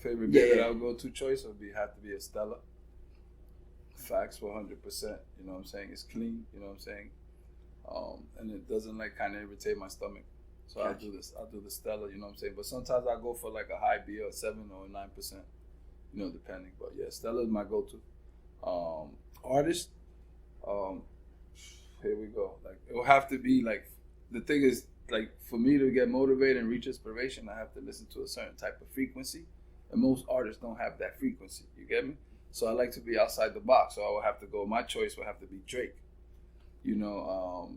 Favorite beer that I would go to choice would have to be a Stella. Facts 100%. You know what I'm saying? It's clean. You know what I'm saying? And it doesn't like kind of irritate my stomach. So I'll do the Stella. You know what I'm saying? But sometimes I go for like a high beer, a 7 or 9%. You know, depending. But yeah, Stella is my go-to. Artist. Here we go. Like it will have to be like, the thing is, like, for me to get motivated and reach inspiration, I have to listen to a certain type of frequency. And most artists don't have that frequency. You get me? So I like to be outside the box. So I will have to go, my choice will have to be Drake. You know,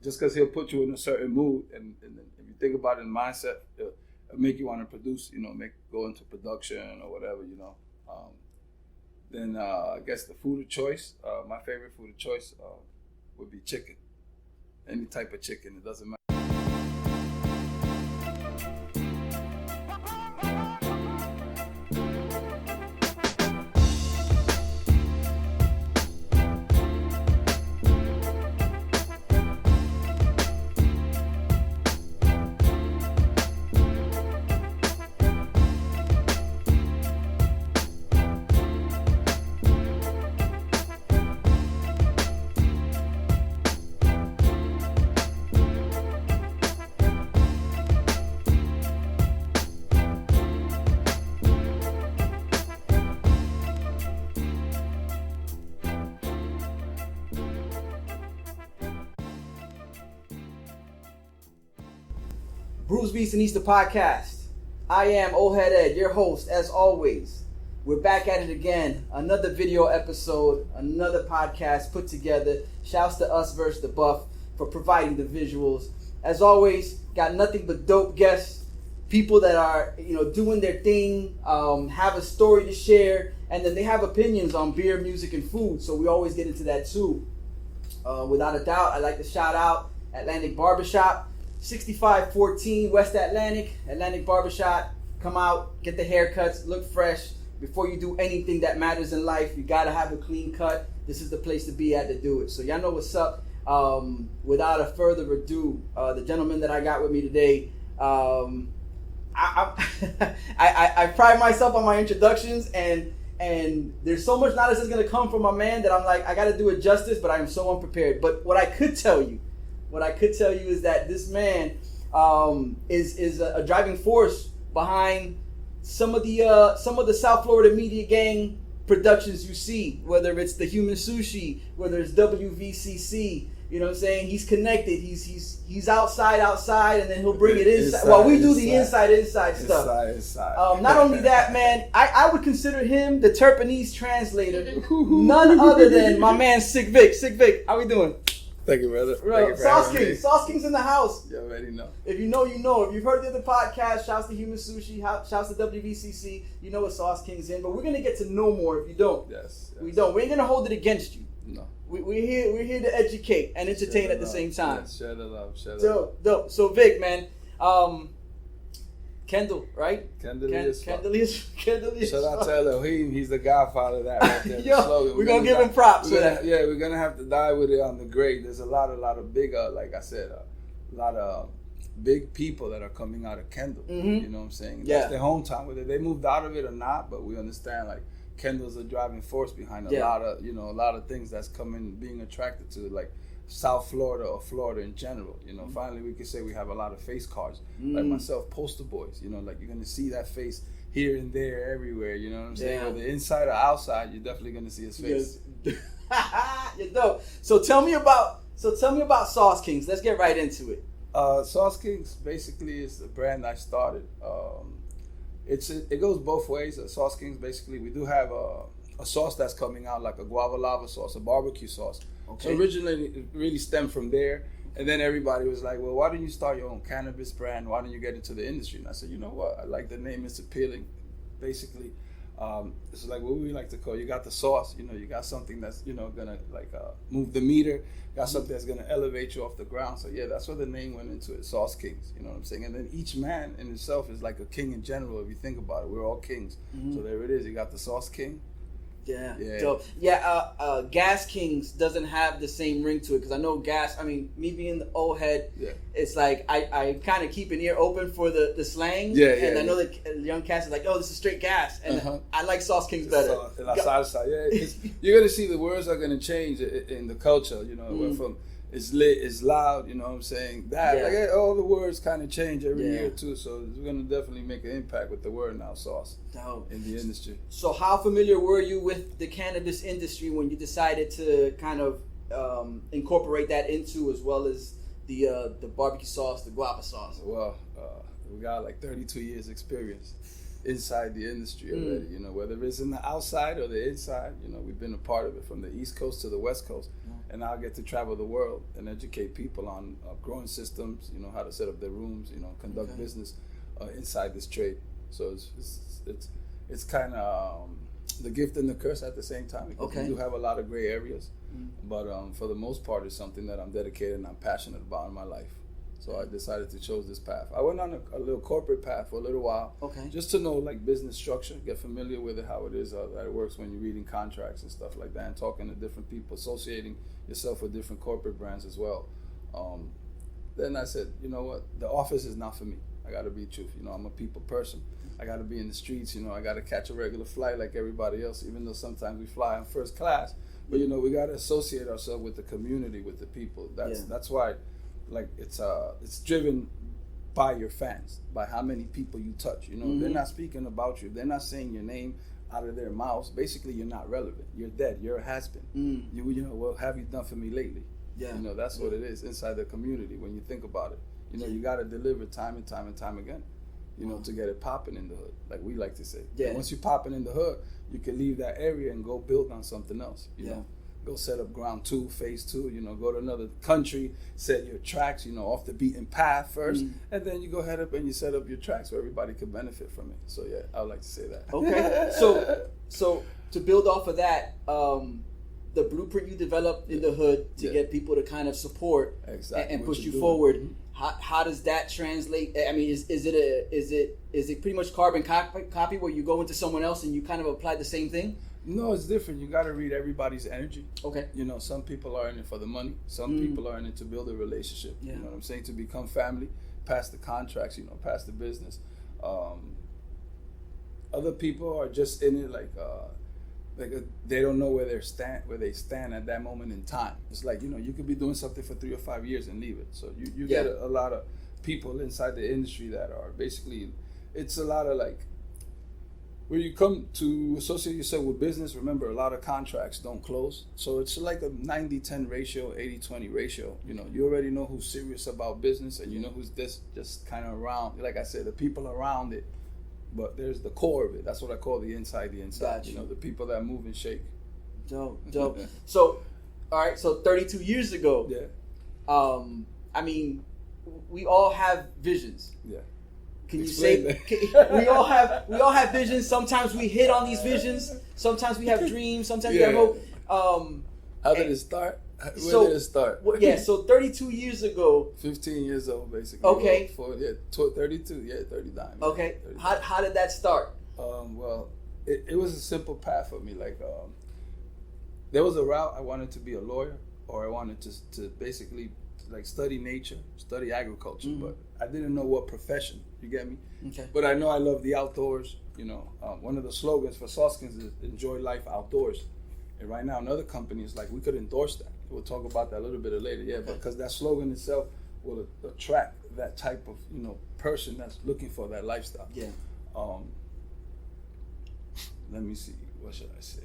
just because he'll put you in a certain mood. And if you think about it in mindset, it'll make you want to produce, you know, go into production or whatever, you know. Then I guess the food of choice, my favorite food of choice would be chicken. Any type of chicken, it doesn't matter. BrewsBeats&Eats, the podcast. I am Old Head Ed, your host, as always. We're back at it again. Another video episode, another podcast put together. Shouts to Us vs. The Buff for providing the visuals. As always, got nothing but dope guests, people that are, you know, doing their thing, have a story to share, and then they have opinions on beer, music, and food. So we always get into that too. Without a doubt, I'd like to shout out Atlantic Barbershop. 6514 West Atlantic Barbershop. Come out, get the haircuts, look fresh. Before you do anything that matters in life, you gotta have a clean cut. This is the place to be at to do it. So y'all know what's up. Without a further ado, the gentleman that I got with me today, I pride myself on my introductions, and there's so much knowledge that's gonna come from my man that I'm like, I gotta do it justice, but I am so unprepared. But what I could tell you is that this man is a driving force behind some of the South Florida media gang productions you see, whether it's the Human Sushi, whether it's WVCC. You know what I'm saying? He's connected. He's outside, and then he'll bring it inside. Well, we do the inside stuff. Inside. Not only that, man, I would consider him the Terpanese translator. None other than my man Sick Vic. Sick Vic, how we doing? Thank you, brother. SauceKingz in the house. You already know. If you know, you know. If you've heard the other podcast, shouts to Human Sushi, shouts to WVCC, you know what SauceKingz in. But we're gonna get to know more if you don't. Yes. We don't. We ain't gonna hold it against you. No. We're here to educate and entertain at the same time. Yes, share the love. Dope. So Vic, man, Kendall, right? Kendall. Shout out to Elohim. He's the godfather of that right there. Yo, we're gonna give him props for that. Yeah, we're gonna have to die with it on the grave. There's a lot of big, like I said, a lot of big people that are coming out of Kendall. Mm-hmm. You know what I'm saying? Yeah. That's their hometown, whether they moved out of it or not. But we understand, like, Kendall's a driving force behind a lot of things that's being attracted to, like, South Florida or Florida in general. You know, finally we can say we have a lot of face cards. Like myself, poster boys, you know, like you're gonna see that face here and there everywhere, you know what I'm saying? Whether inside or outside, you're definitely gonna see his face. You're dope. So tell me about SauceKingz. Let's get right into it. SauceKingz basically is the brand I started. It goes both ways. SauceKingz, basically, we do have a sauce that's coming out, like a guava lava sauce, a barbecue sauce. Okay. So originally it really stemmed from there, and then everybody was like, well, why don't you start your own cannabis brand? Why don't you get into the industry? And I said, you know what, I like the name, it's appealing. Basically, it's like what we like to call, you got the sauce, you know, you got something that's, you know, gonna like move the meter, got something that's gonna elevate you off the ground. So yeah, that's where the name went into it, SauceKingz, you know what I'm saying? And then each man in himself is like a king in general. If you think about it, we're all kings. So there it is, you got the Sauce King, Yeah. So Gas Kings doesn't have the same ring to it because I know me being the old head, it's like I kind of keep an ear open for the slang. And I know that young cats is like, oh, this is straight gas, and I like SauceKingz better. La salsa, you're gonna see the words are gonna change in the culture. You know, it went from it's lit, it's loud. You know what I'm saying? All the words kind of change every year too. So we're gonna definitely make an impact with the word now, sauce. In the industry. So how familiar were you with the cannabis industry when you decided to kind of incorporate that into, as well as the barbecue sauce, the guava sauce? Well, we got like 32 years experience inside the industry already. You know, whether it's in the outside or the inside, you know, we've been a part of it from the East Coast to the West Coast. And now I get to travel the world and educate people on growing systems, you know, how to set up their rooms, you know, conduct business inside this trade. So it's kind of the gift and the curse at the same time, because we do have a lot of gray areas, but for the most part, it's something that I'm dedicated and I'm passionate about in my life. So I decided to choose this path. I went on a little corporate path for a little while, just to know like business structure, get familiar with it, how it is, that it works when you're reading contracts and stuff like that, and talking to different people, associating yourself with different corporate brands as well. Then I said, you know what, the office is not for me. I got to be truth. You know, I'm a people person. I got to be in the streets. You know, I got to catch a regular flight like everybody else, even though sometimes we fly in first class. But, you know, we got to associate ourselves with the community, with the people. That's why, like, it's driven by your fans, by how many people you touch. You know, they're not speaking about you. They're not saying your name out of their mouths. Basically, you're not relevant. You're dead. You're a has-been. You know, what have you done for me lately? You know, that's what it is inside the community when you think about it. You know, you got to deliver time and time and time again, you know, to get it popping in the hood, like we like to say. Once you popping in the hood, you can leave that area and go build on something else, you know. Go set up ground 2, phase 2, you know, go to another country, set your tracks, you know, off the beaten path first, and then you go head up and you set up your tracks where everybody can benefit from it. So, yeah, I would like to say that. Okay. So to build off of that, the blueprint you developed in the hood to get people to kind of support and push you forward. How does that translate? I mean, is it pretty much carbon copy where you go into someone else and you kind of apply the same thing? No, it's different. You got to read everybody's energy. Okay. You know, some people are in it for the money. Some people are in it to build a relationship. You know what I'm saying? To become family, pass the contracts, you know, pass the business. Other people are just in it like they don't know where they stand at that moment in time. It's like, you know, you could be doing something for 3 or 5 years and leave it. So you get a lot of people inside the industry that are basically, it's a lot of like, when you come to associate yourself with business, remember a lot of contracts don't close. So it's like a 90-10 ratio, 80-20 ratio. You know, you already know who's serious about business and you know who's just kind of around. Like I said, the people around it. But there's the core of it. That's what I call the inside. Gotcha. You know, the people that move and shake. Dope. So, all right. So 32 years ago. I mean, we all have visions. Can Explain you say we all have visions? Sometimes we hit on these visions. Sometimes we have dreams. Sometimes we have hope. How did it start? Where did it start? So 32 years ago. 15 years old, basically. Okay. 32. 39. Okay. 39. How did that start? Well, it was a simple path for me. Like, there was a route. I wanted to be a lawyer, or I wanted to basically like study nature, study agriculture, but I didn't know what profession. You get me? Okay. But I know I love the outdoors. You know, one of the slogans for SauceKingz is "Enjoy life outdoors." And right now, another company is like, we could endorse that. We'll talk about that a little bit later. But because that slogan itself will attract that type of, you know, person that's looking for that lifestyle. Let me see. What should I say?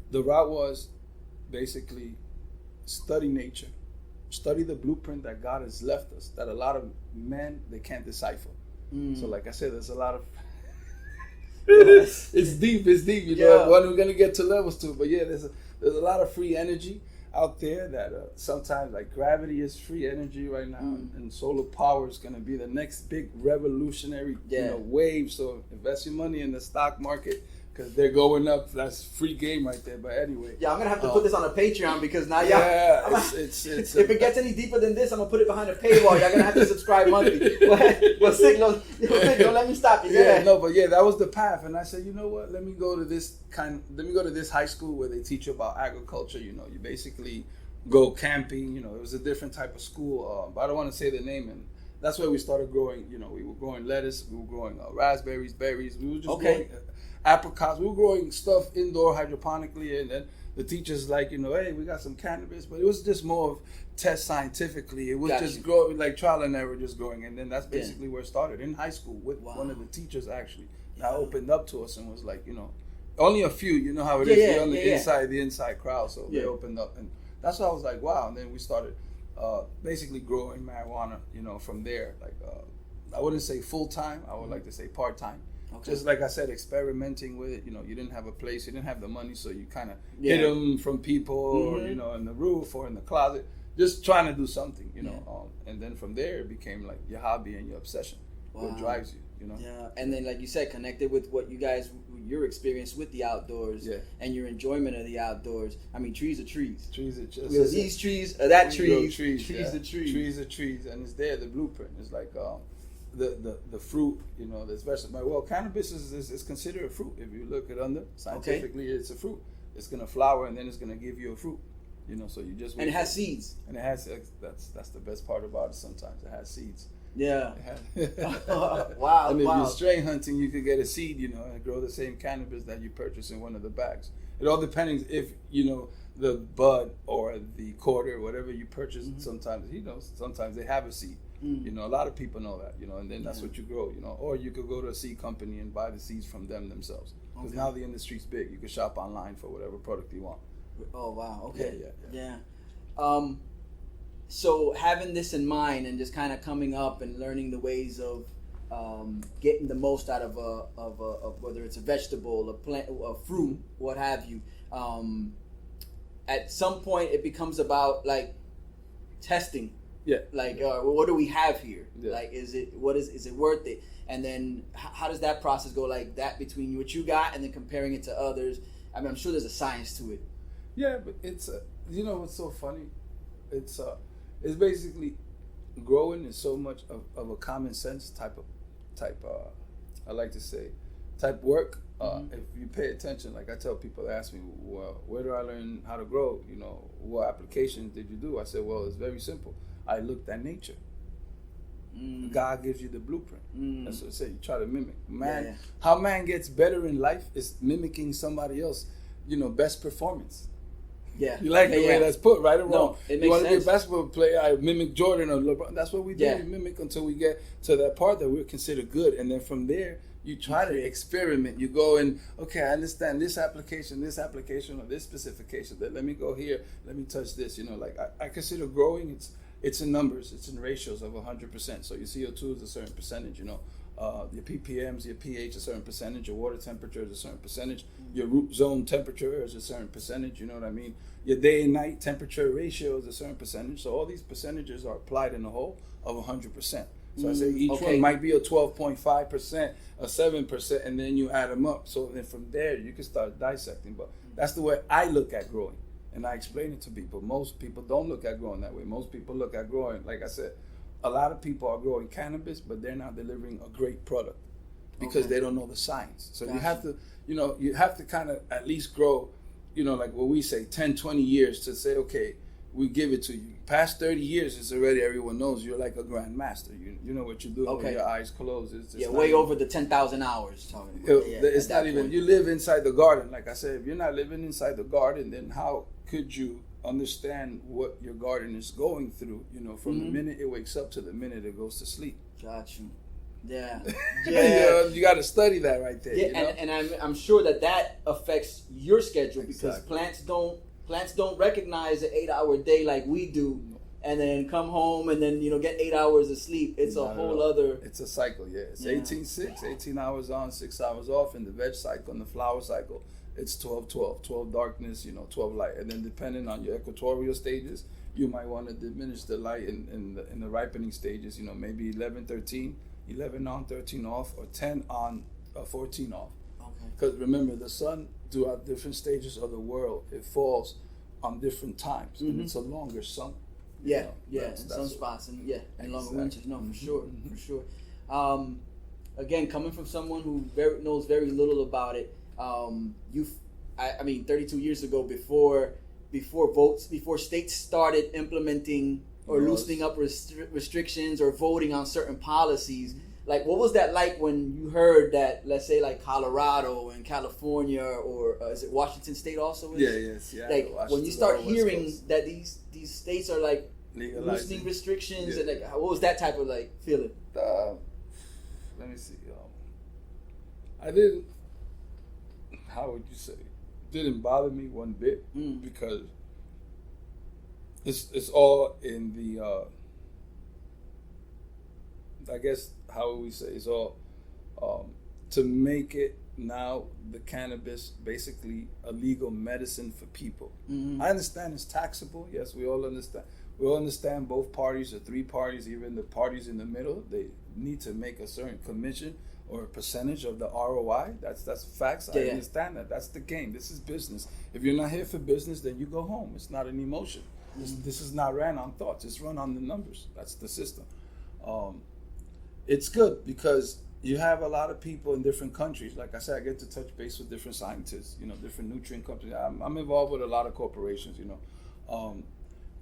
The route was basically study nature, study the blueprint that God has left us, that a lot of men, they can't decipher. So like I said, there's a lot of it's deep, you know, what we're gonna get to levels to, but there's a lot of free energy out there that sometimes, like, gravity is free energy right now, and solar power is gonna be the next big revolutionary you know, wave. So invest your money in the stock market, because they're going up. That's free game right there. But anyway. Yeah, I'm gonna have to put this on a Patreon because now yeah, it's if it gets any deeper than this, I'm gonna put it behind a paywall. Y'all gonna have to subscribe monthly. Well, Sick, don't let me stop you. Yeah, no, but yeah, that was the path, and I said, you know what? Let me go to this high school where they teach you about agriculture. You know, you basically go camping. You know, it was a different type of school, but I don't want to say the name. And that's where we started growing. You know, we were growing lettuce, we were growing raspberries, berries. We were just growing apricots. We were growing stuff indoor hydroponically, and then the teachers like, you know, hey, we got some cannabis, but it was just more of test scientifically. It was just growing, like trial and error, just growing, and then that's basically where it started in high school with one of the teachers actually that opened up to us and was like, you know, only a few, you know how it is, on the inside crowd, so they opened up, and that's why I was like, wow. And then we started basically growing marijuana, you know, from there. Like I wouldn't say full time, I would like to say part time. Okay. Just like I said, experimenting with it. You know, you didn't have a place, you didn't have the money, so you kind of hid them from people, or, you know, in the roof or in the closet, just trying to do something, you know. And then from there, it became like your hobby and your obsession, what drives you, you know. Yeah, and then like you said, connected with what your experience with the outdoors, and your enjoyment of the outdoors. I mean, trees are trees. Trees are just these trees, that trees, trees are trees. Trees are trees, and it's there. The blueprint is like. The fruit, you know, this vegetable. Well, cannabis is considered a fruit. If you look at scientifically, it's a fruit. It's gonna flower and then it's gonna give you a fruit. You know, so you just and it has seeds. And it has that's the best part about it. Sometimes it has seeds. Yeah. Wow. And if you're strain hunting, you could get a seed, you know, and grow the same cannabis that you purchase in one of the bags. It all depends if you know the bud or the quarter, whatever you purchase. Sometimes sometimes they have a seed. You know, a lot of people know that, you know, and then that's what you grow, you know, or you could go to a seed company and buy the seeds from them themselves. Because now the industry's big. You can shop online for whatever product you want. Oh, wow. Okay. Yeah. So having this in mind and just kind of coming up and learning the ways of getting the most out of whether it's a vegetable, a plant, a fruit, what have you, at some point it becomes about like testing. Yeah. Like, what do we have here? Yeah. Like, is it worth it? And then how does that process go like that between what you got and then comparing it to others? I mean, I'm sure there's a science to it. Yeah, but it's you know what's so funny? It's basically growing is so much of a common sense type I like to say type work. If you pay attention, like I tell people, they ask me, well, where do I learn how to grow? You know, what applications did you do? I said, well, it's very simple. I looked at nature. God gives you the blueprint. That's what I say. You try to mimic. Man, how man gets better in life is mimicking somebody else, you know, best performance. Yeah. You like the way that's put, right or wrong? No, it makes you want to be a sense. basketball player, I mimic Jordan or LeBron. That's what we do. We mimic until we get to that part that we're considered good. And then from there, you try to experiment. You go and, okay, I understand this application, or this specification. Then let me go here. Let me touch this. You know, like I consider growing, it's in numbers. It's in ratios of 100%. So your CO2 is a certain percentage, you know. Your ppms, your pH, a certain percentage. Your water temperature is a certain percentage. Your root zone temperature is a certain percentage. You know what I mean? Your day and night temperature ratio is a certain percentage. So all these percentages are applied in a whole of 100%. So I say each one might be a 12.5%, a 7%, and then you add them up. So then from there, you can start dissecting. But that's the way I look at growing. And I explain it to people. Most people don't look at growing that way. Most people look at growing, like I said, a lot of people are growing cannabis, but they're not delivering a great product because they don't know the science. So you have to, you have to kind of at least grow, like what we say, 10, 20 years to say, okay, we give it to you. Past 30 years, it's already everyone knows you're like a grandmaster. You know what you're doing with your eyes closed. It's way over the 10,000 hours. It's not even, you live inside the garden. Like I said, if you're not living inside the garden, then how could you understand what your garden is going through, from the minute it wakes up to the minute it goes to sleep? Got you. Yeah. You got to study that right there. Yeah, and I'm sure that affects your schedule because plants don't recognize an 8-hour day like we do, and then come home and then get 8 hours of sleep. It's a whole other. It's a cycle, It's 18 hours on, 6 hours off in the veg cycle, in the flower cycle. It's 12 darkness, 12 light, and then depending on your equatorial stages, you might want to diminish the light in the ripening stages. Maybe 11 on, 13 off, or 10 on, 14 off. Because remember, the sun, throughout different stages of the world, it falls on different times, and it's a longer summer. Yeah, in some spots, and and longer winters. No, for sure, for sure. Again, coming from someone who knows very little about it, I mean, 32 years ago, before states started implementing or loosening up restrictions or voting on certain policies. Like, what was that like when you heard that, let's say, like Colorado and California, or is it Washington State also? Yeah. Like, when you start hearing that these states are like loosening restrictions, and like, what was that type of like feeling? Let me see. I didn't. How would you say? Didn't bother me one bit because it's all in the. I guess, how would we say, it's all to make it now the cannabis basically a legal medicine for people. I understand it's taxable. Yes, we all understand. We all understand both parties, or three parties, even the parties in the middle, they need to make a certain commission or a percentage of the ROI. That's facts. I understand that. That's the game. This is business. If you're not here for business, then you go home. It's not an emotion. This is not ran on thoughts. It's run on the numbers. That's the system. It's good because you have a lot of people in different countries. Like I said, I get to touch base with different scientists, different nutrient companies. I'm involved with a lot of corporations,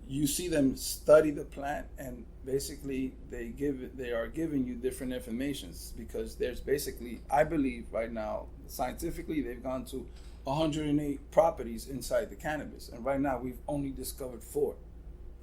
You see them study the plant, and basically they are giving you different informations, because there's basically, I believe right now, scientifically, they've gone to 108 properties inside the cannabis. And right now we've only discovered 4.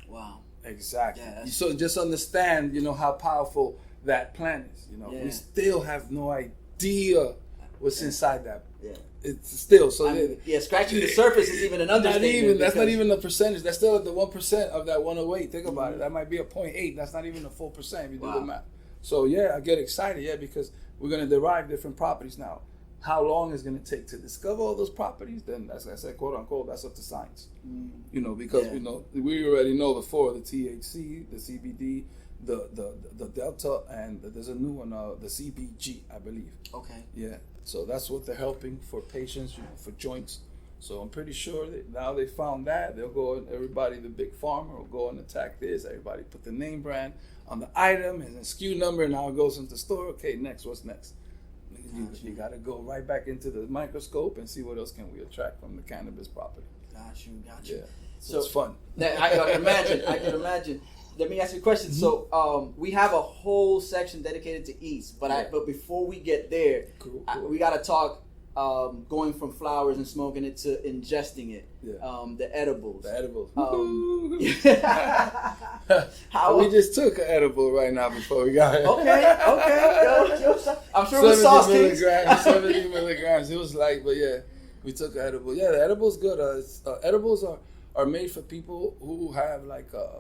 Wow. Exactly. Yeah, so just understand, how powerful that plant is. We still have no idea what's inside that. Yeah. It's still scratching the surface is even an understatement. That's not even a percentage. That's still at the 1% of that 108. Think about it. That might be a 0.8. That's not even a full percent if you do the math. So I get excited, because we're gonna derive different properties now. How long is gonna take to discover all those properties? Then, as I said, quote unquote, that's up to science. Because we already know the 4: the THC, the CBD, the Delta, and there's a new one, the CBG, I believe. Okay. Yeah. So that's what they're helping for patients, for joints. So I'm pretty sure that now they found that, they'll go, everybody, the big pharma will go and attack this. Everybody put the name brand on the item and the SKU number, and now it goes into the store. Okay, next, what's next? You got to go right back into the microscope and see what else can we attract from the cannabis property. Got you. Yeah. So it's fun. I can imagine. Let me ask you a question. So we have a whole section dedicated to eats, but before we get there, we got to talk going from flowers and smoking it to ingesting it. Yeah. The edibles. We just took an edible right now before we got here. Okay. Yo, I'm sure it was SauceKingz. 70 milligrams. It was light, but we took an edible. Yeah, the edible's good. Edibles are made for people who have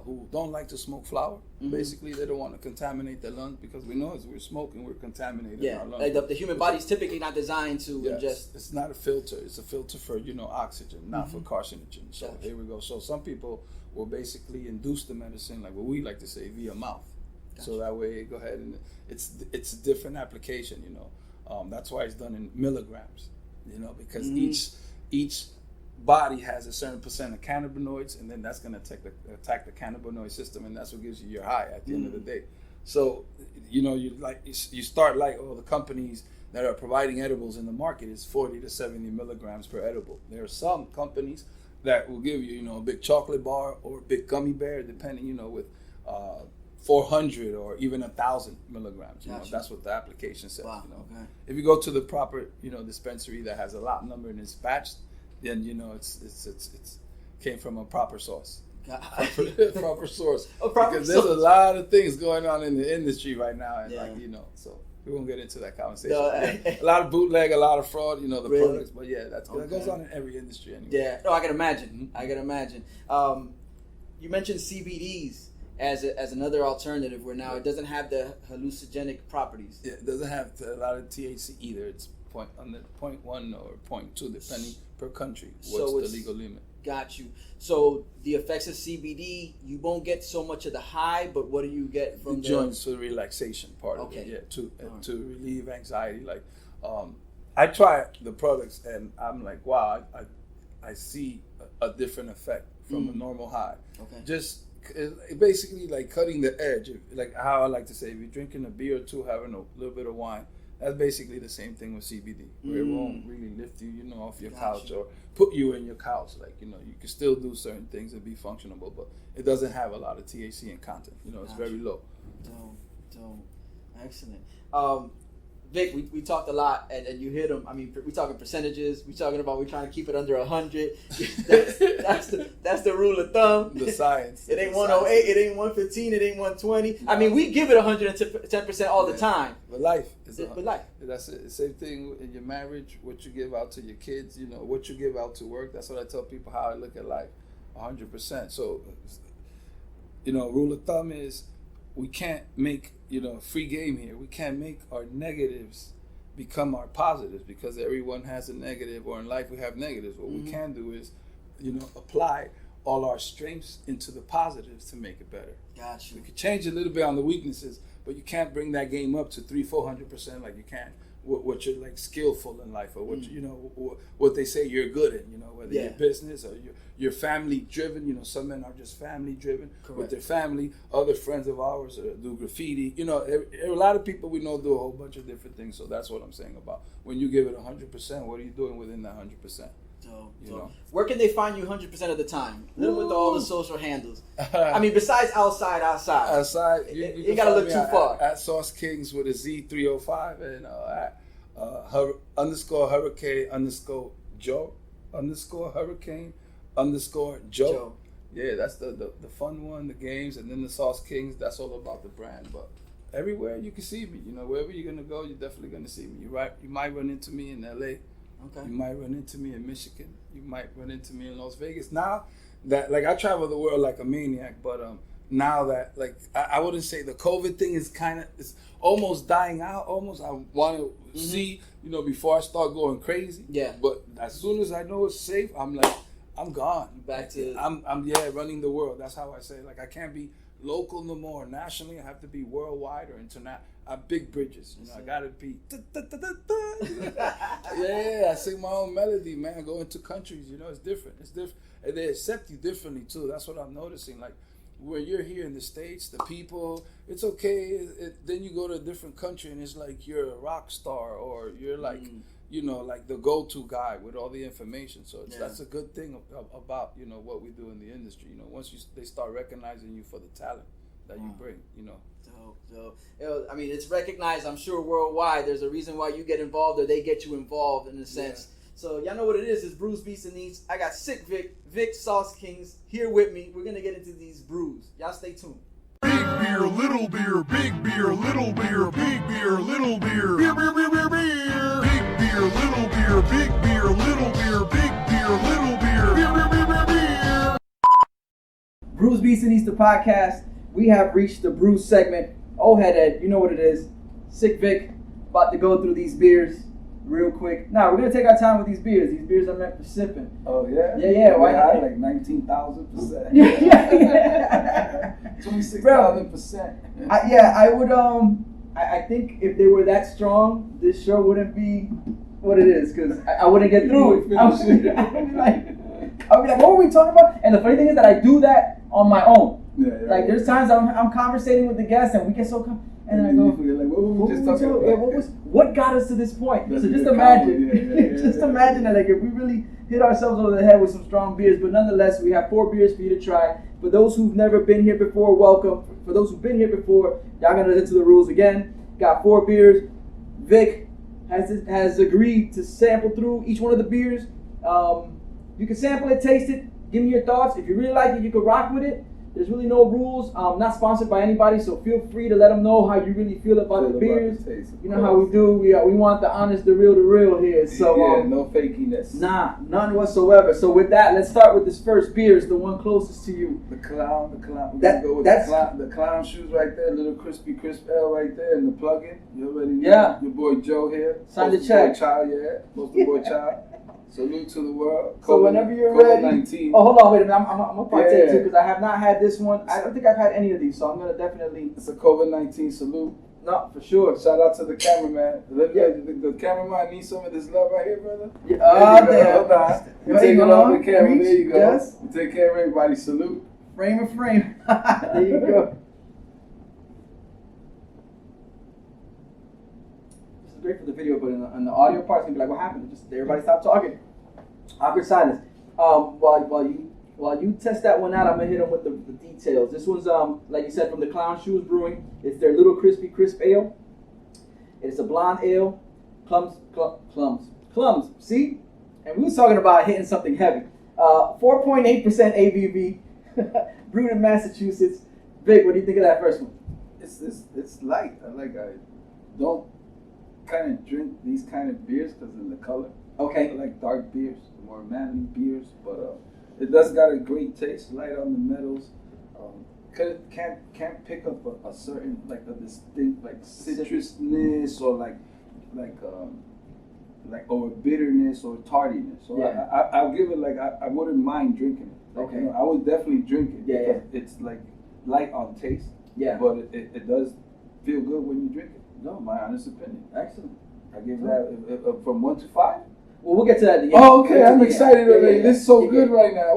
who don't like to smoke flower. Basically, they don't want to contaminate their lungs, because we know as we're smoking, we're contaminating our lungs. Like the human body's typically not designed to ingest. It's not a filter. It's a filter for oxygen, not for carcinogen. So here we go. So some people will basically induce the medicine, like what we like to say, via mouth. Gotcha. So that way, go ahead, and it's a different application. That's why it's done in milligrams. Because each body has a certain percent of cannabinoids, and then that's going to attack the cannabinoid system, and that's what gives you your high at the end of the day. So you start the companies that are providing edibles in the market is 40 to 70 milligrams per edible. There are some companies that will give you a big chocolate bar or a big gummy bear, depending with 400 or even 1,000 milligrams. Gotcha. That's what the application says. Wow. Okay. If you go to the proper dispensary that has a lot number and it's batched, then it's came from a proper source. Proper source. Because there's a lot of things going on in the industry right now, and so we won't get into that conversation. A lot of bootleg, a lot of fraud, the products, but that goes on in every industry anyway. Yeah, no, I can imagine. I can imagine. You mentioned CBDs as another alternative, where now it doesn't have the hallucinogenic properties. Yeah, it doesn't have a lot of THC either. It's 0.1 or 0.2 depending per country. What's the legal limit? Got you. So the effects of CBD, you won't get so much of the high, but what do you get from the joints for the relaxation part of it? Yeah, to relieve anxiety. I try the products and I'm like, wow, I see a different effect from a normal high. Okay. Just basically like cutting the edge, like how I like to say, if you're drinking a beer or two, having a little bit of wine, that's basically the same thing with CBD, where it won't really lift you, off your couch or put you in your couch. Like, you can still do certain things and be functional, but it doesn't have a lot of THC in content. It's very low. Dope. Excellent. Vic, we talked a lot, and you hit them. I mean, we talking percentages. We talking about we're trying to keep it under 100. That's the rule of thumb. The science. It ain't 108. It ain't 115. It ain't 120. I mean, we give it 110% all the time. But life is life. That's it. Same thing in your marriage. What you give out to your kids. What you give out to work. That's what I tell people how I look at life. 100%. So, rule of thumb is we can't make free game here. We can't make our negatives become our positives, because everyone has a negative, or in life we have negatives. What we can do is, apply all our strengths into the positives to make it better. Gotcha. We could change a little bit on the weaknesses, but you can't bring that game up to 300-400% like you can what you're like skillful in life, or what what they say you're good at. Whether your business or you're family driven. Some men are just family driven. Correct. With their family. Other friends of ours do graffiti. A lot of people we know do a whole bunch of different things. So that's what I'm saying about when you give it 100%. What are you doing within that 100%? Dope. Where can they find you 100% of the time? With all the social handles. I mean, besides outside. Outside, you gotta look too far. At SauceKingz with a Z305 and at _Hurricane_Joe. Yeah, that's the fun one, the games, and then the SauceKingz. That's all about the brand. But everywhere you can see me. Wherever you're gonna go, you're definitely gonna see me. You might run into me in LA. Okay. You might run into me in Michigan. You might run into me in Las Vegas. Now that I travel the world like a maniac, but now that I wouldn't say the COVID thing is it's almost dying out. Almost I want to see before I start going crazy. Yeah. But as soon as I know it's safe, I'm gone. Back to I'm running the world. That's how I say it. I can't be local no more. Nationally, I have to be worldwide or international. Big bridges. I gotta be. Yeah, I sing my own melody, man. Go into countries. It's different. And they accept you differently too. That's what I'm noticing. Where you're here in the States, the people, it's okay. Then you go to a different country and it's like you're a rock star, or you're like the go-to guy with all the information. So that's a good thing about what we do in the industry. Once they start recognizing you for the talent that you bring. Dope. I mean, it's recognized, I'm sure, worldwide. There's a reason why you get involved, or they get you involved in a sense. So y'all know what it is. It's BrewsBeats&Eats. I got Sick Vic SauceKingz here with me. We're gonna get into these brews. Y'all stay tuned. Big beer, little beer, big beer, little beer, big beer, little beer. Beer, beer, beer, beer, beer. Big beer, little beer, big beer, little beer, big beer, little beer. Beer, beer, beer, beer, beer. BrewsBeats&Eats, the podcast. We have reached the brew segment. Oh, Ed, you know what it is. Sick Vic, about to go through these beers real quick. Now, we're going to take our time with these beers. These beers are meant for sipping. Oh, yeah? Yeah. Why not? Like 19,000%. Yeah. 26,000%. I would, I think if they were that strong, this show wouldn't be what it is, because I wouldn't get through it. I would be like, what were we talking about? And the funny thing is that I do that on my own. There's times I'm conversating with the guests and we get so and I go, what were we just talking about? What got us to this point? So just imagine, just imagine that if we really hit ourselves over the head with some strong beers. But nonetheless, we have 4 beers for you to try. For those who've never been here before, welcome. For those who've been here before, y'all gonna listen to the rules again. Got 4 beers. Vic has agreed to sample through each one of the beers. You can sample it, taste it, give me your thoughts. If you really like it, you can rock with it. There's really no rules. Not sponsored by anybody, so feel free to let them know how you really feel about the beers. You know how we do. We want the honest, the real here. So no fakiness. Nah, none whatsoever. So with that, let's start with this first beer. It's the one closest to you. The clown. We're gonna go with the clown shoes right there. Little crispy crisp L right there, and the plug-in. You already know. Yeah. Your boy Joe here. Sign the check. Poster boy child. Salute to the world. So whenever you're ready. COVID-19. Oh, hold on, wait a minute. I'm gonna partake too, because I have not had this one. I don't think I've had any of these, so I'm gonna definitely. It's a COVID-19 salute. No, for sure. Shout out to the cameraman. The cameraman needs some of this love right here, brother. Yeah. Hold on. You take it off the camera. There you go. Yes. You take care of everybody. Salute. Frame of frame. There you go. This is great for the video, but in the audio part, it's gonna be like, what happened? Just everybody stop talking. Awkward silence. While you test that one out, I'm gonna hit them with the details. This one's like you said, from the Clown Shoes Brewing. It's their Little Crispy Crisp Ale. It's a blonde ale. Clums. See? And we was talking about hitting something heavy. 4.8% ABV. Brewed in Massachusetts. Vic, what do you think of that first one? It's light. I don't kind of drink these kind of beers because of the color. Okay. I like dark beers, more manly beers, but it does got a great taste, light on the metals. Can't pick up a certain a distinct citrusness or or bitterness or tardiness. So yeah. I'll give it I wouldn't mind drinking it. Okay. I would definitely drink it. Yeah, because it's light on taste. Yeah. But it does feel good when you drink it. No, my honest opinion. Excellent. I give that from 1 to 5. Well, we'll get to that at the end. Oh, okay. I'm excited already. This is so good right now.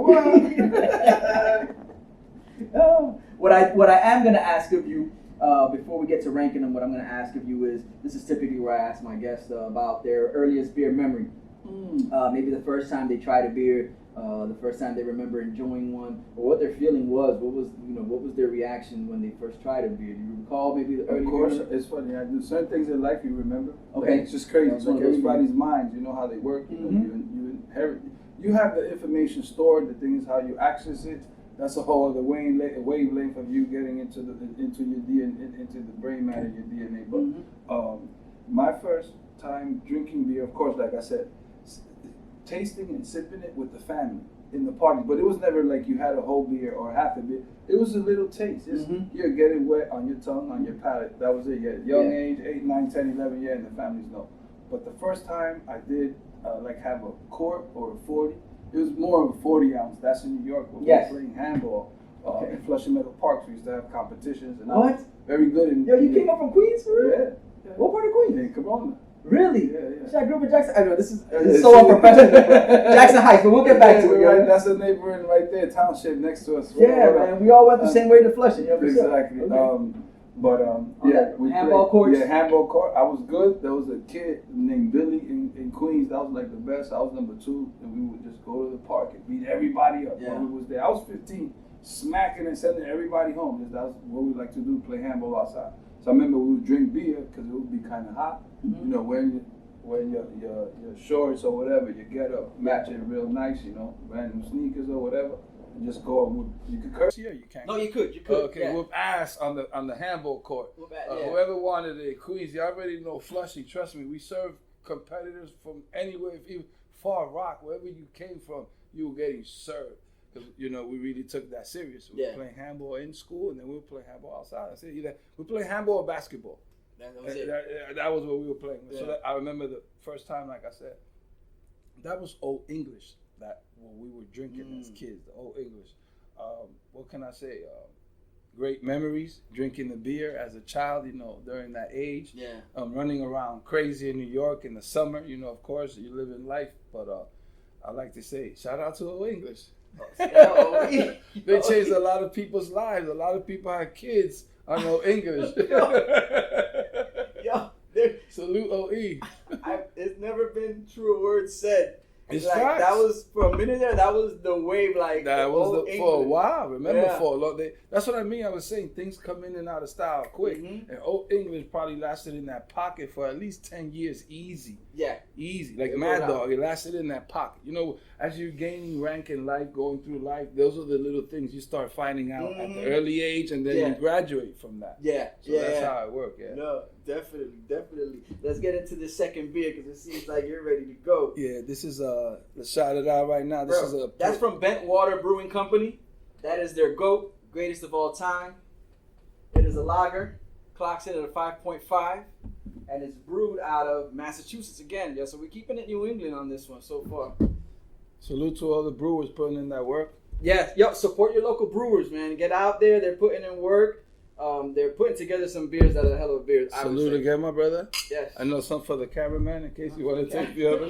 What I am going to ask of you, before we get to ranking them, what I'm going to ask of you is, this is typically where I ask my guests about their earliest beer memory. Maybe the first time they tried a beer, the first time they remember enjoying one, or what their feeling was. What was their reaction when they first tried a beer? Do you recall maybe the early? Of course, beer? it's funny. I do certain things in life you remember. Okay, it's just crazy. It's like everybody's everybody. minds. You know how they work. You know, you inherit. You have the information stored. The thing is how you access it. That's a whole other wavelength of you getting into your DNA, into the brain matter, your DNA. But my first time drinking beer, of course, like I said, tasting and sipping it with the family in the party. But it was never like you had a whole beer or half a beer. It was a little taste. You're getting wet on your tongue, on your palate. That was it. Yeah, young age, 8, 9, 10, 11, and the families know. But the first time I did have a quart or a 40, it was more of a 40 ounce. That's in New York. When we were playing handball in Flushing Meadow Parks. We used to have competitions. And I was very good in. Yo, you came up from Queens for real? Yeah. What part of Queens? In Corona. Really? Yeah. Should I grew up in Jackson? I know this is so unprofessional. Jackson Heights, but we'll get back to it. Right, that's a neighborhood right there, township next to us. Yeah, man. We all went the same way to Flushing. You know, exactly. Okay. We handball courts. Yeah, handball court. I was good. There was a kid named Billy in Queens. That was like the best. I was number 2, and we would just go to the park and beat everybody up when we was there. I was 15, smacking and sending everybody home. That was what we like to do, play handball outside. So I remember we would drink beer because it would be kind of hot. You know, wearing your shorts or whatever, you get up, match it real nice. You know, random sneakers or whatever. Just go and you could curse here. You can't. No, you could. Okay, whoop ass on the handball court. Whoever wanted it, Queens, you already know Flushing. Trust me, we serve competitors from anywhere, even Far Rock, wherever you came from, you were getting served. Because we really took that serious. We were playing handball in school, and then we were playing handball outside. I said either we play handball or basketball. That was what we were playing. Yeah. So I remember the first time, like I said, that was Old English. That when we were drinking as kids, the Old English. What can I say? Great memories drinking the beer as a child. During that age. Yeah. Running around crazy in New York in the summer. Of course, you live in life. But I like to say, shout out to Old English. They changed a lot of people's lives. A lot of people had kids on Old English. Salute OE. It's never been truer words said. It's like facts. That was for a minute there. That was the wave. That was for a while. Remember, for a lot. That's what I mean. I was saying things come in and out of style quick. And Old English probably lasted in that pocket for at least 10 years, easy. Yeah, easy. Like Mad Dog, it lasted in that pocket. As you're gaining rank in life, going through life, those are the little things you start finding out at the early age, and then you graduate from that. So that's how it works. Yeah. No, definitely. Let's get into the second beer because it seems like you're ready to go. Yeah, this is let's shout it out right now. That's from Bent Water Brewing Company. That is their GOAT, greatest of all time. It is a lager, clocks in at a 5.5, and it's brewed out of Massachusetts again. So we're keeping it New England on this one so far. Salute to all the brewers putting in that work. Yes, support your local brewers, man. Get out there. They're putting in work. They're putting together some beers that are hell of beers. Salute again, my brother. Yes. I know some for the cameraman in case you want to take the other.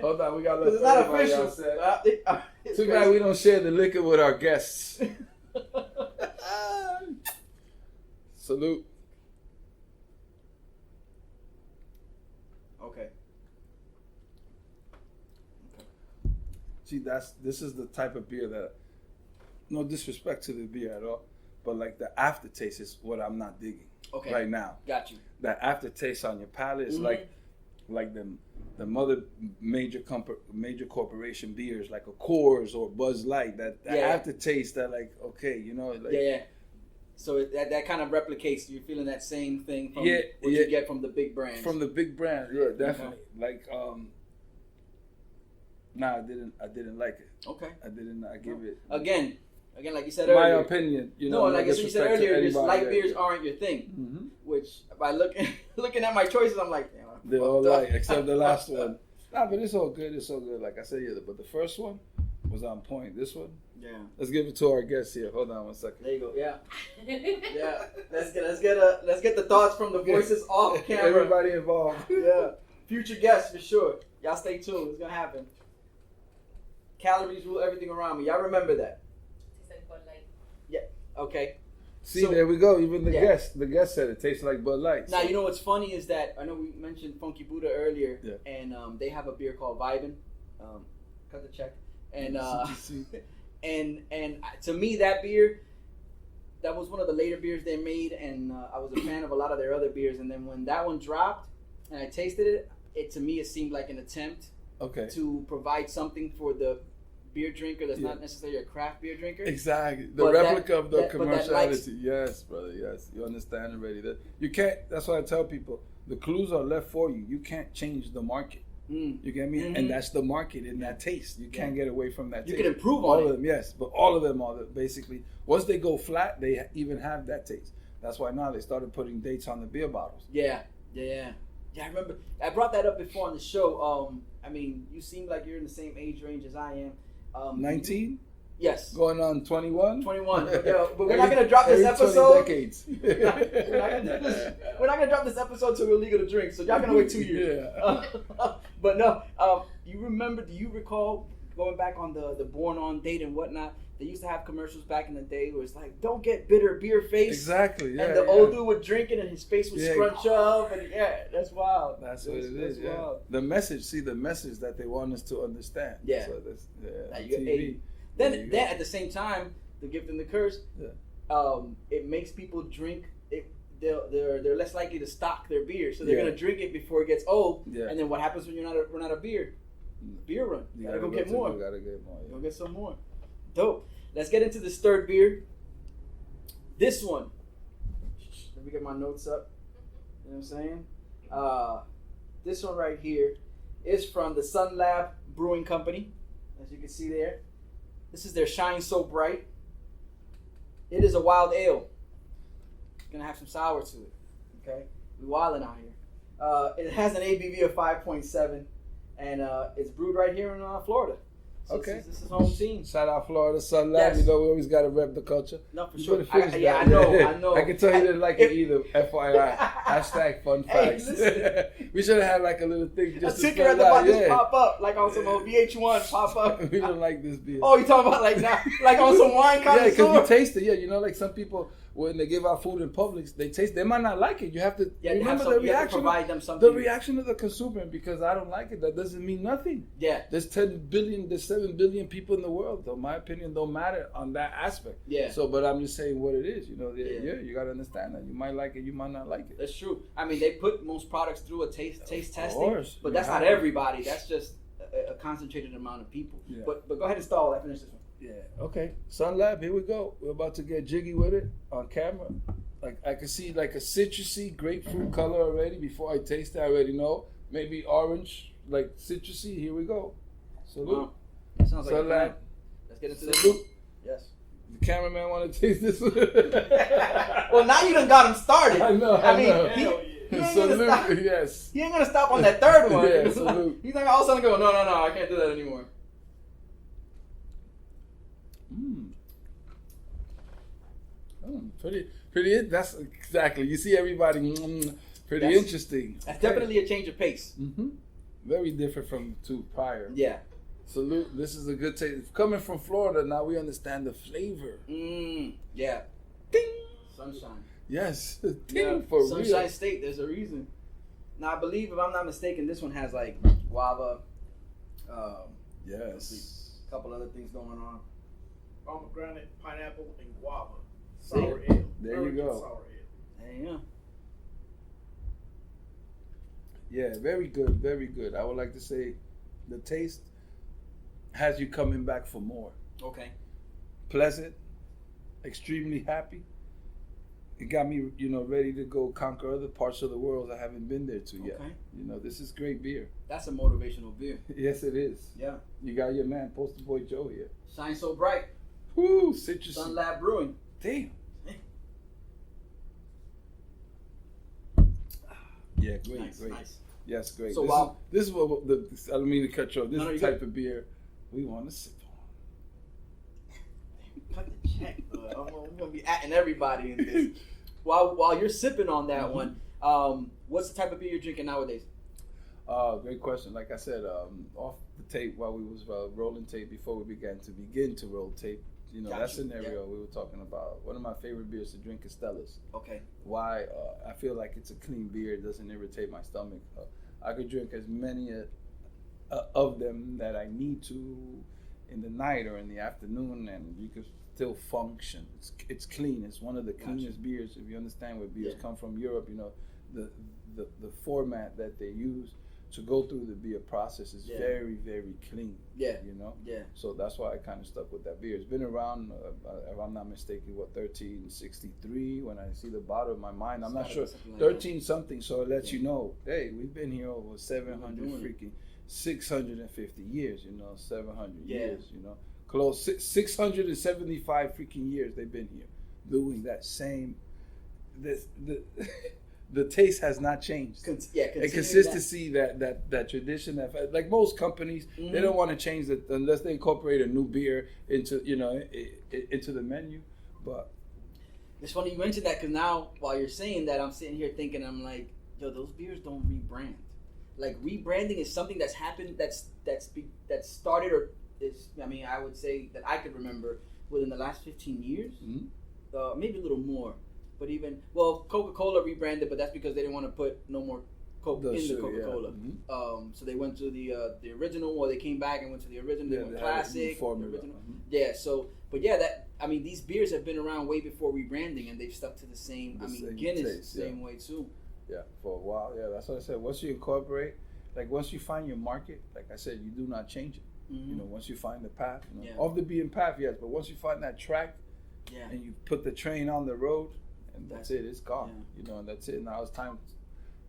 Hold on, we got to let Because it's not everybody official. else say. It's Too crazy. bad we don't share the liquor with our guests. Salute. Okay. See, this is the type of beer that, no disrespect to the beer at all, but like the aftertaste is what I'm not digging right now. Got you. That aftertaste on your palate is like the other major corporation beers like a Coors or Buzz Light. That aftertaste that like, okay, you know, like, yeah. So that kind of replicates. You're feeling that same thing from what you get from the big brands. From the big brand, yeah, definitely. Like, nah, I didn't like it. Okay. I give it again, like you said my earlier. opinion. You know, like you said earlier, just light beers aren't your thing. Mm-hmm. Which by looking at my choices, I'm like, damn, they're all light except the last one. Nah, but it's all good. It's all good. Like I said, but the first one was on point. This one, let's give it to our guest here. Hold on one second. There you go. Yeah. Let's get the thoughts from the voices off camera. Everybody involved. Yeah. Future guests for sure. Y'all stay tuned. It's gonna happen. Calories rule everything around me. Y'all remember that? Yeah. Okay. See, there we go. Even the guest said it tastes like Bud Light. Now, you know what's funny is that I know we mentioned Funky Buddha earlier, and they have a beer called Vibin'. Cut the check. And and to me, that beer, that was one of the later beers they made, and I was a fan of a lot of their other beers. And then when that one dropped, and I tasted it to me, it seemed like an attempt to provide something for the beer drinker that's not necessarily a craft beer drinker. Exactly. The replica of the commerciality. Yes, brother. Yes. You understand already. That you can't, that's why I tell people, the clues are left for you. You can't change the market. You get me? Mm-hmm. And that's the market in that taste. You can't get away from that taste. You can improve all on of them, yes. But all of them are basically, once they go flat, they even have that taste. That's why now they started putting dates on the beer bottles. Yeah, I remember. I brought that up before on the show. I mean, you seem like you're in the same age range as I am. 19? Yes. Going on 21? 21. But we're not going to drop this episode. 20 decades. We're not going to drop this episode till we're legal to drink. So y'all going to wait 2 years. Yeah. But no, do you recall going back on the Born On date and whatnot? They used to have commercials back in the day where it's like, don't get bitter, beer face. Exactly, yeah. And the old dude would drink it and his face would scrunch up. And that's wild. That's what it is, wild. The message that they want us to understand. Yeah. So that's, TV. Then at the same time, the gift and the curse, it makes people drink it. They're less likely to stock their beer. So they're going to drink it before it gets old. Yeah. And then what happens when you're run out of beer? Beer run. You gotta go get more. Go get some more. Dope. Let's get into this third beer. This one. Let me get my notes up. You know what I'm saying? This one right here is from the Sun Lab Brewing Company. As you can see there. This is their Shine So Bright. It is a wild ale. It's gonna have some sour to it. Okay? We wilding out here. It has an ABV of 5.7. And it's brewed right here in Florida. So this is home team. Shout out Florida Sun Lab. You know we always got to rep the culture. No, for sure. I know. I can tell you didn't like it either. FYI. Hashtag fun facts. We should have had like a little thing just a ticker at the bottom just pop up, like on some old VH1 pop up. We don't like this beer. Oh, you talking about like now, like on some wine kind of because we taste it. Yeah, you know, like some people when they give out food in Publix, they taste. They might not like it. You have to remember the reaction. Provide them something. The reaction of the consumer. Because I don't like it, that doesn't mean nothing. Yeah. There's 10 billion. There's 7 billion people in the world. So my opinion don't matter on that aspect. Yeah. So, but I'm just saying what it is. You know. You gotta understand that. You might like it. You might not like it. That's true. I mean, they put most products through a taste testing, but that's not everybody. That's just a concentrated amount of people. Yeah. But go ahead and stall. I finish this one. Yeah. Okay. Sun Lab. Here we go. We're about to get jiggy with it on camera. Like I can see like a citrusy grapefruit color already. Before I taste it, I already know. Maybe orange, like citrusy. Here we go. Salute. Wow. That sounds like Sun Lab. Let's get into this. Salute. Yes. The cameraman want to taste this one. Well, now you done got him started. I know. I mean, he ain't salute. Gonna stop. Yes. He ain't gonna stop on that third one. Yeah. Salute. He's not all of a sudden go, no, I can't do that anymore. That's exactly. You see everybody. Pretty interesting. That's definitely a change of pace. Very different from two prior. Yeah. Salute. This is a good taste. Coming from Florida, now we understand the flavor. Yeah. Ding. Sunshine. Yes. Ding, Yeah. for Sunshine real. State. There's a reason. Now I believe, if I'm not mistaken, this one has like guava. Yes. A couple other things going on. Pomegranate, pineapple, and guava. See? Sour ale. There Very you good go. Sour ale. There you go. Yeah, very good, very good. I would like to say the taste has you coming back for more. Okay. Pleasant, extremely happy. It got me, ready to go conquer other parts of the world I haven't been there to yet. Okay. This is great beer. That's a motivational beer. Yes, it is. Yeah. You got your man, Poster Boy Joe here. Shine so bright. Woo, citrus. Sun Lab Brewing. Damn. Yeah, great, Nice, great. nice. Yes, great. So this is what I don't mean to cut you off. This No, is you're the type of beer we want to sip on. Cut the check. I'm gonna be atting everybody in this. While you're sipping on that one, what's the type of beer you're drinking nowadays? Great question. Like I said, off the tape while we was rolling tape before we begin to roll tape. That Gotcha. scenario we were talking about. One of my favorite beers to drink is Stella's. Okay. Why? I feel like it's a clean beer. It doesn't irritate my stomach. I could drink as many of them that I need to in the night or in the afternoon, and you could still function. It's clean. It's one of the cleanest beers. If you understand where beers come from Europe, the format that they use to go through the beer process is very, very clean. Yeah. Yeah. So that's why I kind of stuck with that beer. It's been around, if I'm not mistaken, 1363. When I see the bottle in my mind, I'm not sure, 13 something. So it lets you know, hey, we've been here over 650 years. 700 years. Close 675 freaking years they've been here doing that same. The taste has not changed. And consistency, that tradition, like most companies, they don't want to change it unless they incorporate a new beer into into the menu. But it's funny you mentioned that, because now while you're saying that, I'm sitting here thinking, I'm like, yo, those beers don't rebrand. Like, rebranding is something that's happened, that started, or is, I would say that I could remember within the last 15 years, maybe a little more. But Coca-Cola rebranded, but that's because they didn't want to put no more Coke in the Coca-Cola. Yeah. So they went to the original, or they came back and went to the original. They went classic. The original. Yeah. So, these beers have been around way before rebranding, and they've stuck to the same. Guinness taste, same way too. Yeah, for a while. Yeah, that's what I said. Once you incorporate, once you find your market, like I said, you do not change it. Once you find the path, off the beaten path, yes, but once you find that track, and you put the train on the road. And that's it. It's gone. And that's it. Now it's time.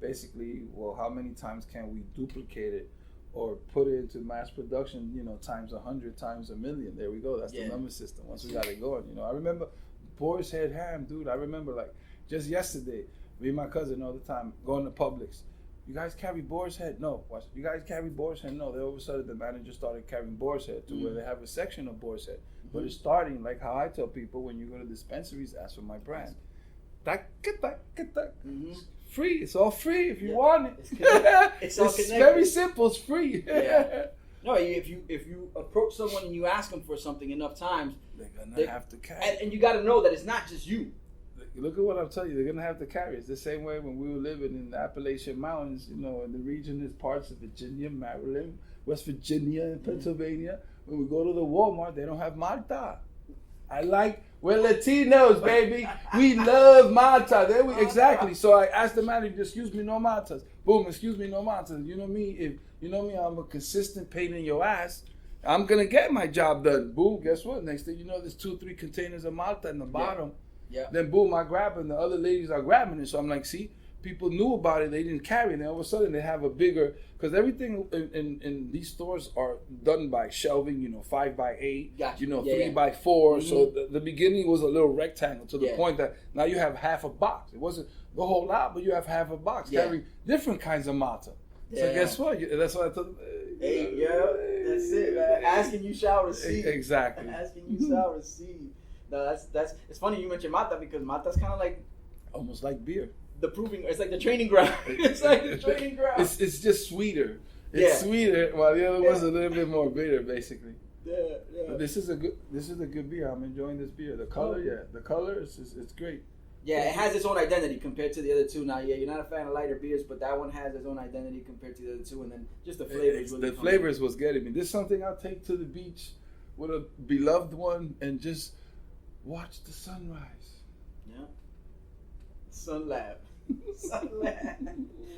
Basically, how many times can we duplicate it or put it into mass production? Times 100, times 1,000,000. There we go. That's the number system. Once we got it going. I remember Boar's Head ham, dude. I remember just yesterday, me and my cousin all the time going to Publix. You guys carry Boar's Head? No. You guys carry Boar's Head? No. Then all of a sudden the manager started carrying Boar's Head to where they have a section of Boar's Head. But it's starting like how I tell people when you go to dispensaries, ask for my brand. Free. It's all free if you want it. It's very simple. It's free. No, if you approach someone and you ask them for something enough times, they're gonna have to carry. And you got to know that it's not just you. Look at what I'm telling you. They're gonna have to carry. It's the same way when we were living in the Appalachian Mountains. In the region, there's parts of Virginia, Maryland, West Virginia, and Pennsylvania. When we go to the Walmart, they don't have Malta. We're Latinos, baby. We love Malta. Exactly. So I asked the manager, excuse me, no Maltas. Boom, excuse me, no Maltas. You know me, I'm a consistent pain in your ass. I'm going to get my job done. Boom, guess what? Next thing you know, there's 2-3 containers of Malta in the bottom. Yeah. Then boom, I grab it and the other ladies are grabbing it. So I'm like, see, people knew about it. They didn't carry it. And all of a sudden they have a bigger, because everything in these stores are done by shelving, 5x8, gotcha. 3x4. So the beginning was a little rectangle to the point that now you have half a box. It wasn't the whole lot, but you have half a box carrying different kinds of Malta. So guess what? That's what I told them. That's it, man. Asking you shall receive. Exactly. Asking you shall receive. No, that's. It's funny you mentioned Mata because Mata's kind of like Almost like beer. the proving. It's like the training ground. It's like the training ground. It's just sweeter. It's sweeter, while the other one's a little bit more bitter, basically. Yeah. But this is a good beer. I'm enjoying this beer. The color, the color it's great. Yeah, it has its own identity compared to the other two. Now, you're not a fan of lighter beers, but that one has its own identity compared to the other two, and then just the flavors. The flavors was getting me. This is something I'll take to the beach with a beloved one and just watch the sunrise. Yeah. Sun Lab. Sun Lab.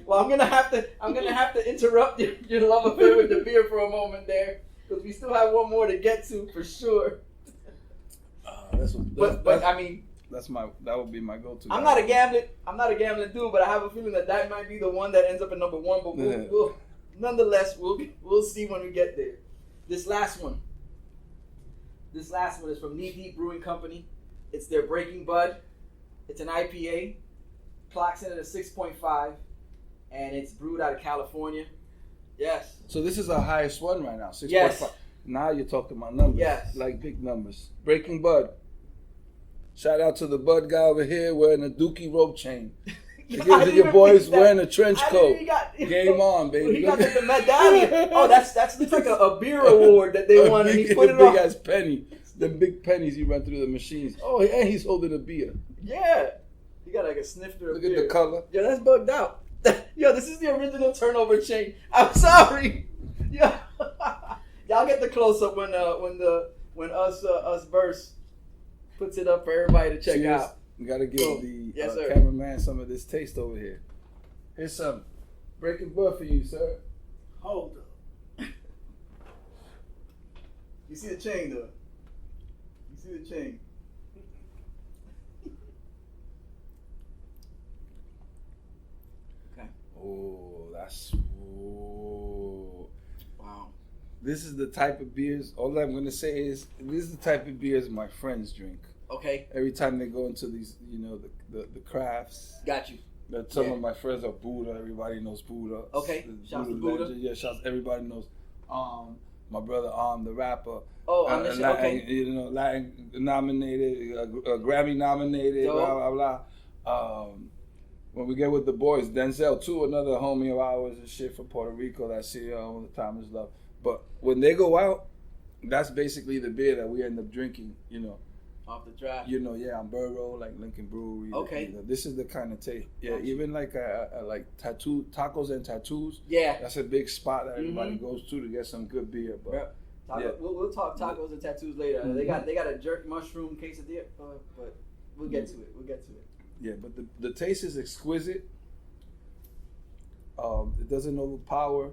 Well, I'm gonna have to interrupt your love affair with the beer for a moment there, because we still have one more to get to for sure. But I mean. That would be my go-to. I'm not a gambling dude, but I have a feeling that might be the one that ends up at number one. But we'll nonetheless, we'll see when we get there. This last one is from Knee Deep Brewing Company. It's their Breaking Bud. It's an IPA. Clocks in at a 6.5, and it's brewed out of California. Yes. So this is our highest one right now, 6.5. Yes. Now you're talking about numbers. Yes. Like big numbers. Breaking Bud. Shout out to the Bud guy over here wearing a Dookie rope chain. Your boys wearing a trench coat. Game on, baby. He got the medallion. Oh, that's looks like a beer award that they won, and he put it on. Big ass penny. The big pennies you run through the machines. Oh, and he's holding a beer. Yeah. He got like a snifter of Look beer. at the color. Yeah, that's bugged out. Yo, this is the original turnover chain. I'm sorry. Yeah. Y'all get the close up when us verse puts it up for everybody to check out. We gotta give the cameraman some of this taste over here. Here's some Breaking Bud for you, sir. Hold up. You see the chain, though. You see the chain. Okay. Oh, wow. This is the type of beers. All I'm gonna say is this is the type of beers my friends drink. Okay. Every time they go into these, the crafts. Got you. Some of my friends are Buddha. Everybody knows Buddha. Okay. Shouts to Buddha. Legend. Yeah, shouts. Everybody knows. My brother the rapper. Oh, Latin, okay. Latin nominated, Grammy nominated. Dope. Blah blah blah. When we get with the boys, Denzel too, another homie of ours and shit from Puerto Rico. That's here all the time is love. But when they go out, that's basically the beer that we end up drinking. Off the draft. On Burrow, like Lincoln Brewery. Okay. This is the kind of taste. Yeah, even like tacos and tattoos. Yeah. That's a big spot that everybody goes to get some good beer. But we'll talk tacos and tattoos later. Mm-hmm. They got a jerk mushroom quesadilla, but we'll get to it. Yeah, but the taste is exquisite. It doesn't overpower.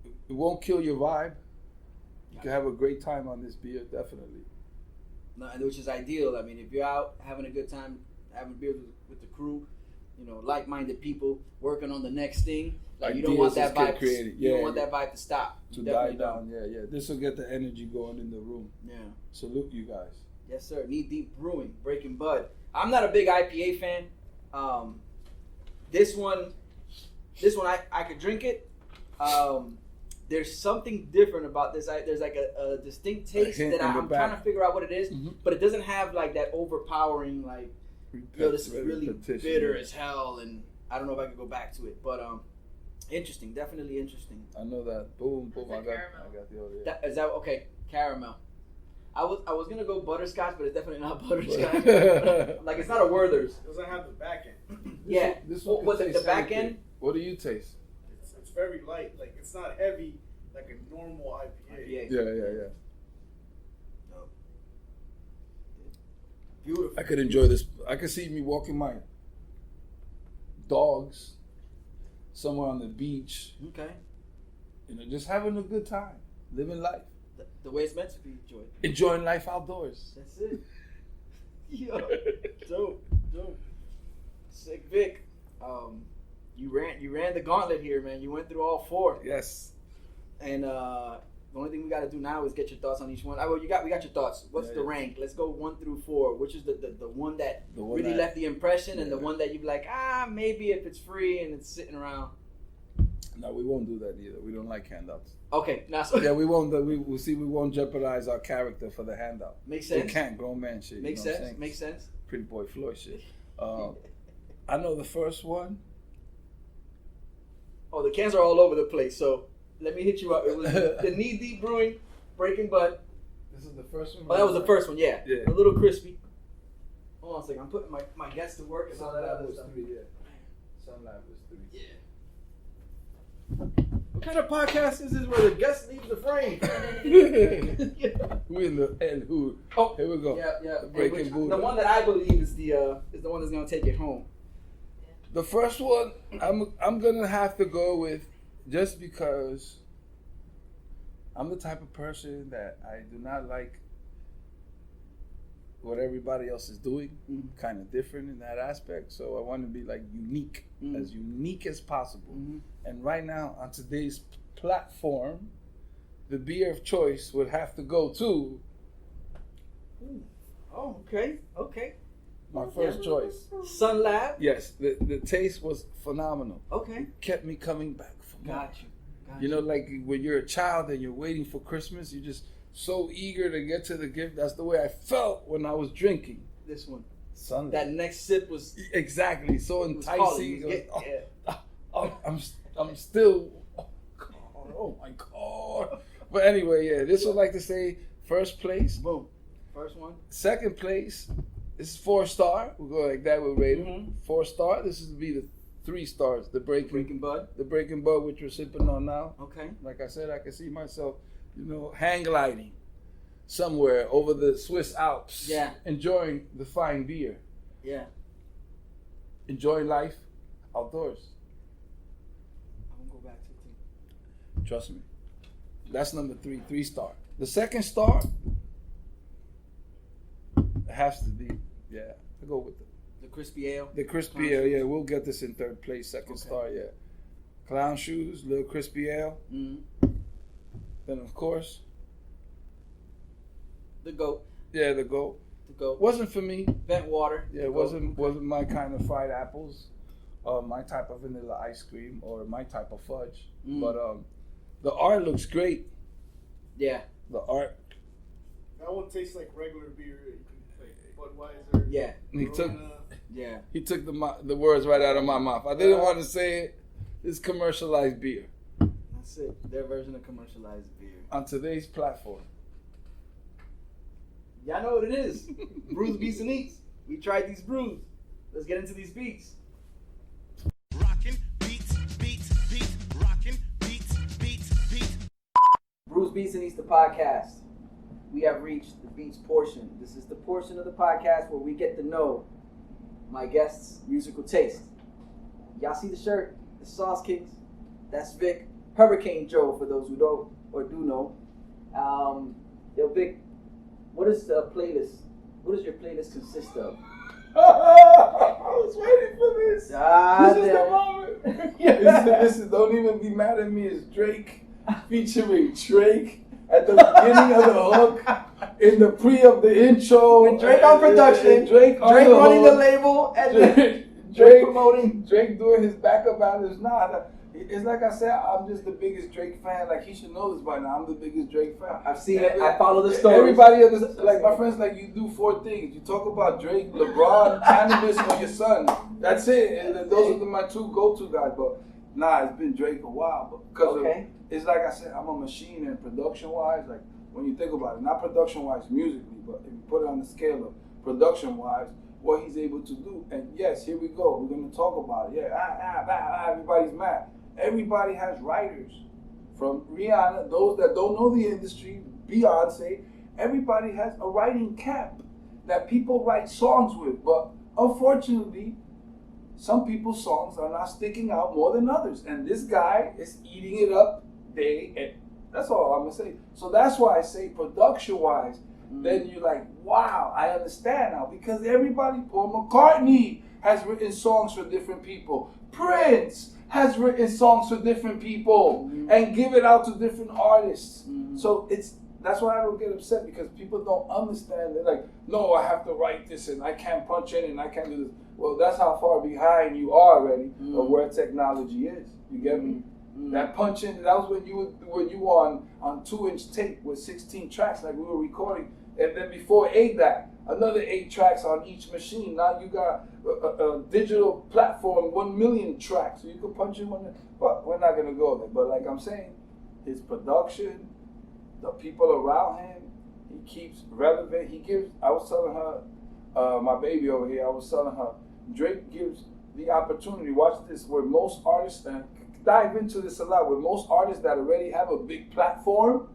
It won't kill your vibe. You can have a great time on this beer, definitely. No, which is ideal. I mean, if you're out having a good time, having beers with the crew, like-minded people working on the next thing, you don't want that vibe. You don't want that vibe to stop. To die down. Yeah. This will get the energy going in the room. Yeah. Salute you guys. Yes, sir. Knee Deep Brewing, Breaking Bud. I'm not a big IPA fan. This one, I could drink it. There's something different about this. There's like a distinct taste that I'm trying to figure out what it is, but it doesn't have like that overpowering this is really bitter as hell, and I don't know if I could go back to it, but interesting, definitely interesting. I know that. Boom. I got the other. Is that okay? Caramel. I was gonna go butterscotch, but it's definitely not butterscotch. Like it's not a Werther's. It doesn't have the back end. Yeah. This one was it the back end? What do you taste? It's very light. Like it's not heavy like a normal IPA. Yeah. No. Beautiful. I could enjoy this. I could see me walking my dogs somewhere on the beach. Okay. Just having a good time, living life. The way it's meant to be enjoyed. Enjoying life outdoors. That's it. Yo, dope. Sick Vic. You ran the gauntlet here, man. You went through all four. Yes. And the only thing we got to do now is get your thoughts on each one. We got your thoughts. What's the rank? Let's go 1 through 4. Which is the one that really left the impression, and the one that you'd be like, maybe if it's free and it's sitting around. No, we won't do that either. We don't like handouts. Okay, now so Yeah, we won't. We won't jeopardize our character for the handout. makes sense. We can't. Grown man shit. Makes you know what I'm sense. saying? Makes sense. Pretty boy Floyd shit. I know the first one. Oh, the cans are all over the place. So let me hit you up. It was the Knee Deep Brewing Breaking Bud. This is the first one. Oh, that was the first one. Yeah. Yeah. A little crispy. Hold on a second. I'm putting my guests to work and all that Sun Lab other was stuff. 3. Yeah. Sun Lab was 3. Yeah. What kind of podcast is this where the guest leaves the frame? We in the end. Who? Oh, here we go. Yeah, yeah. The Breaking And Buddha. the one that I believe is the one that's gonna take it home. The first one, I'm gonna have to go with, just because I'm the type of person that I do not like what everybody else is doing. Kind of different in that aspect. So I want to be like unique, as unique as possible. And right now on today's platform, the beer of choice would have to go to Oh, okay, okay. my first choice. Sun Lab. Yes, the taste was phenomenal. Okay. Kept me coming back for more. Got you. You know, like when you're a child and you're waiting for Christmas, you're just so eager to get to the gift. That's the way I felt when I was drinking. This one. Sunday. That next sip was Exactly. So was calling. enticing. Yeah. I'm still. Oh my god. But anyway, yeah, this would like to say first place. Boom. First one. Second place. This is 4-star. We'll go like that. We'll rate them 4-star. This would be the 3 stars. The Breaking Bud. The Breaking Bud, which we're sipping on now. Okay. Like I said, I can see myself, hang gliding somewhere over the Swiss Alps. Yeah. Enjoying the fine beer. Yeah. Enjoying life outdoors. I'm gonna go back to 2. Trust me. That's number 3, 3-star. The second star, it has to be, I go with The crispy ale. the crispy Clown ale. shoes. Yeah, we'll get this in 3rd place, 2nd star, yeah. Clown shoes, little crispy ale. Then of course, The goat. yeah, the goat. The goat. Wasn't for me. Vent water. Yeah, it wasn't my kind of fried apples, my type of vanilla ice cream, or my type of fudge. But the art looks great. Yeah. The art. That one tastes like regular beer. Like Budweiser. Yeah. He took Yeah. the words right out of my mouth. I didn't want to say it. It's commercialized beer That's it. Their version of commercialized beer. on today's platform. Y'all know what it is. BrewsBeats&Eats. We tried these brews. Let's get into these beats. Rockin' beats, rockin' beats. BrewsBeats&Eats, the podcast. We have reached the beats portion. This is the portion of the podcast where we get to know my guests' musical taste. Y'all see the shirt? It's SauceKingz. That's Vic. Hurricane Joe, for those who don't or do know. Yo, Vic, what is the playlist? What does your playlist consist of? I was waiting for this. This is the damn. moment. Listen, don't even be mad at me. It's Drake featuring Drake at the beginning of the hook, in the pre of the intro. With Drake on production, Drake running the label, and Drake promoting, Drake doing his backup albums. It's like I said, I'm just the biggest Drake fan. Like, he should know this by now. I'm the biggest Drake fan. I've seen it. I follow the story. Everybody understands. Like, my friends, like, you do 4 things. You talk about Drake, LeBron, cannabis, or your son. That's it. And then those are my 2 go-to guys. But nah, it's been Drake a while. But because it's like I said, I'm a machine. And production-wise, like, when you think about it, not production-wise musically, but if you put it on the scale of production-wise, what he's able to do. And yes, here we go. We're going to talk about it. Yeah, everybody's mad. Everybody has writers, from Rihanna, those that don't know the industry, Beyonce. Everybody has a writing camp that people write songs with. But unfortunately, some people's songs are not sticking out more than others. And this guy is eating it up day and that's all I'm going to say. So that's why I say production-wise, then you're like, wow, I understand now. Because everybody, Paul McCartney has written songs for different people. Prince has written songs for different people and give it out to different artists. So that's why I don't get upset, because people don't understand. They're like, no, I have to write this and I can't punch in and I can't do this. Well, that's how far behind you are already of where technology is. You get me? That punching, that was when you were on 2-inch tape with 16 tracks like we were recording. And then before 8 that, another 8 tracks on each machine. Now you got a digital platform, 1 million tracks. So you can punch in one. But we're not gonna go there. But like I'm saying, his production, the people around him, he keeps relevant. I was telling her, my baby over here, I was telling her, Drake gives the opportunity, watch this, where most artists, and dive into this a lot, where most artists that already have a big platform,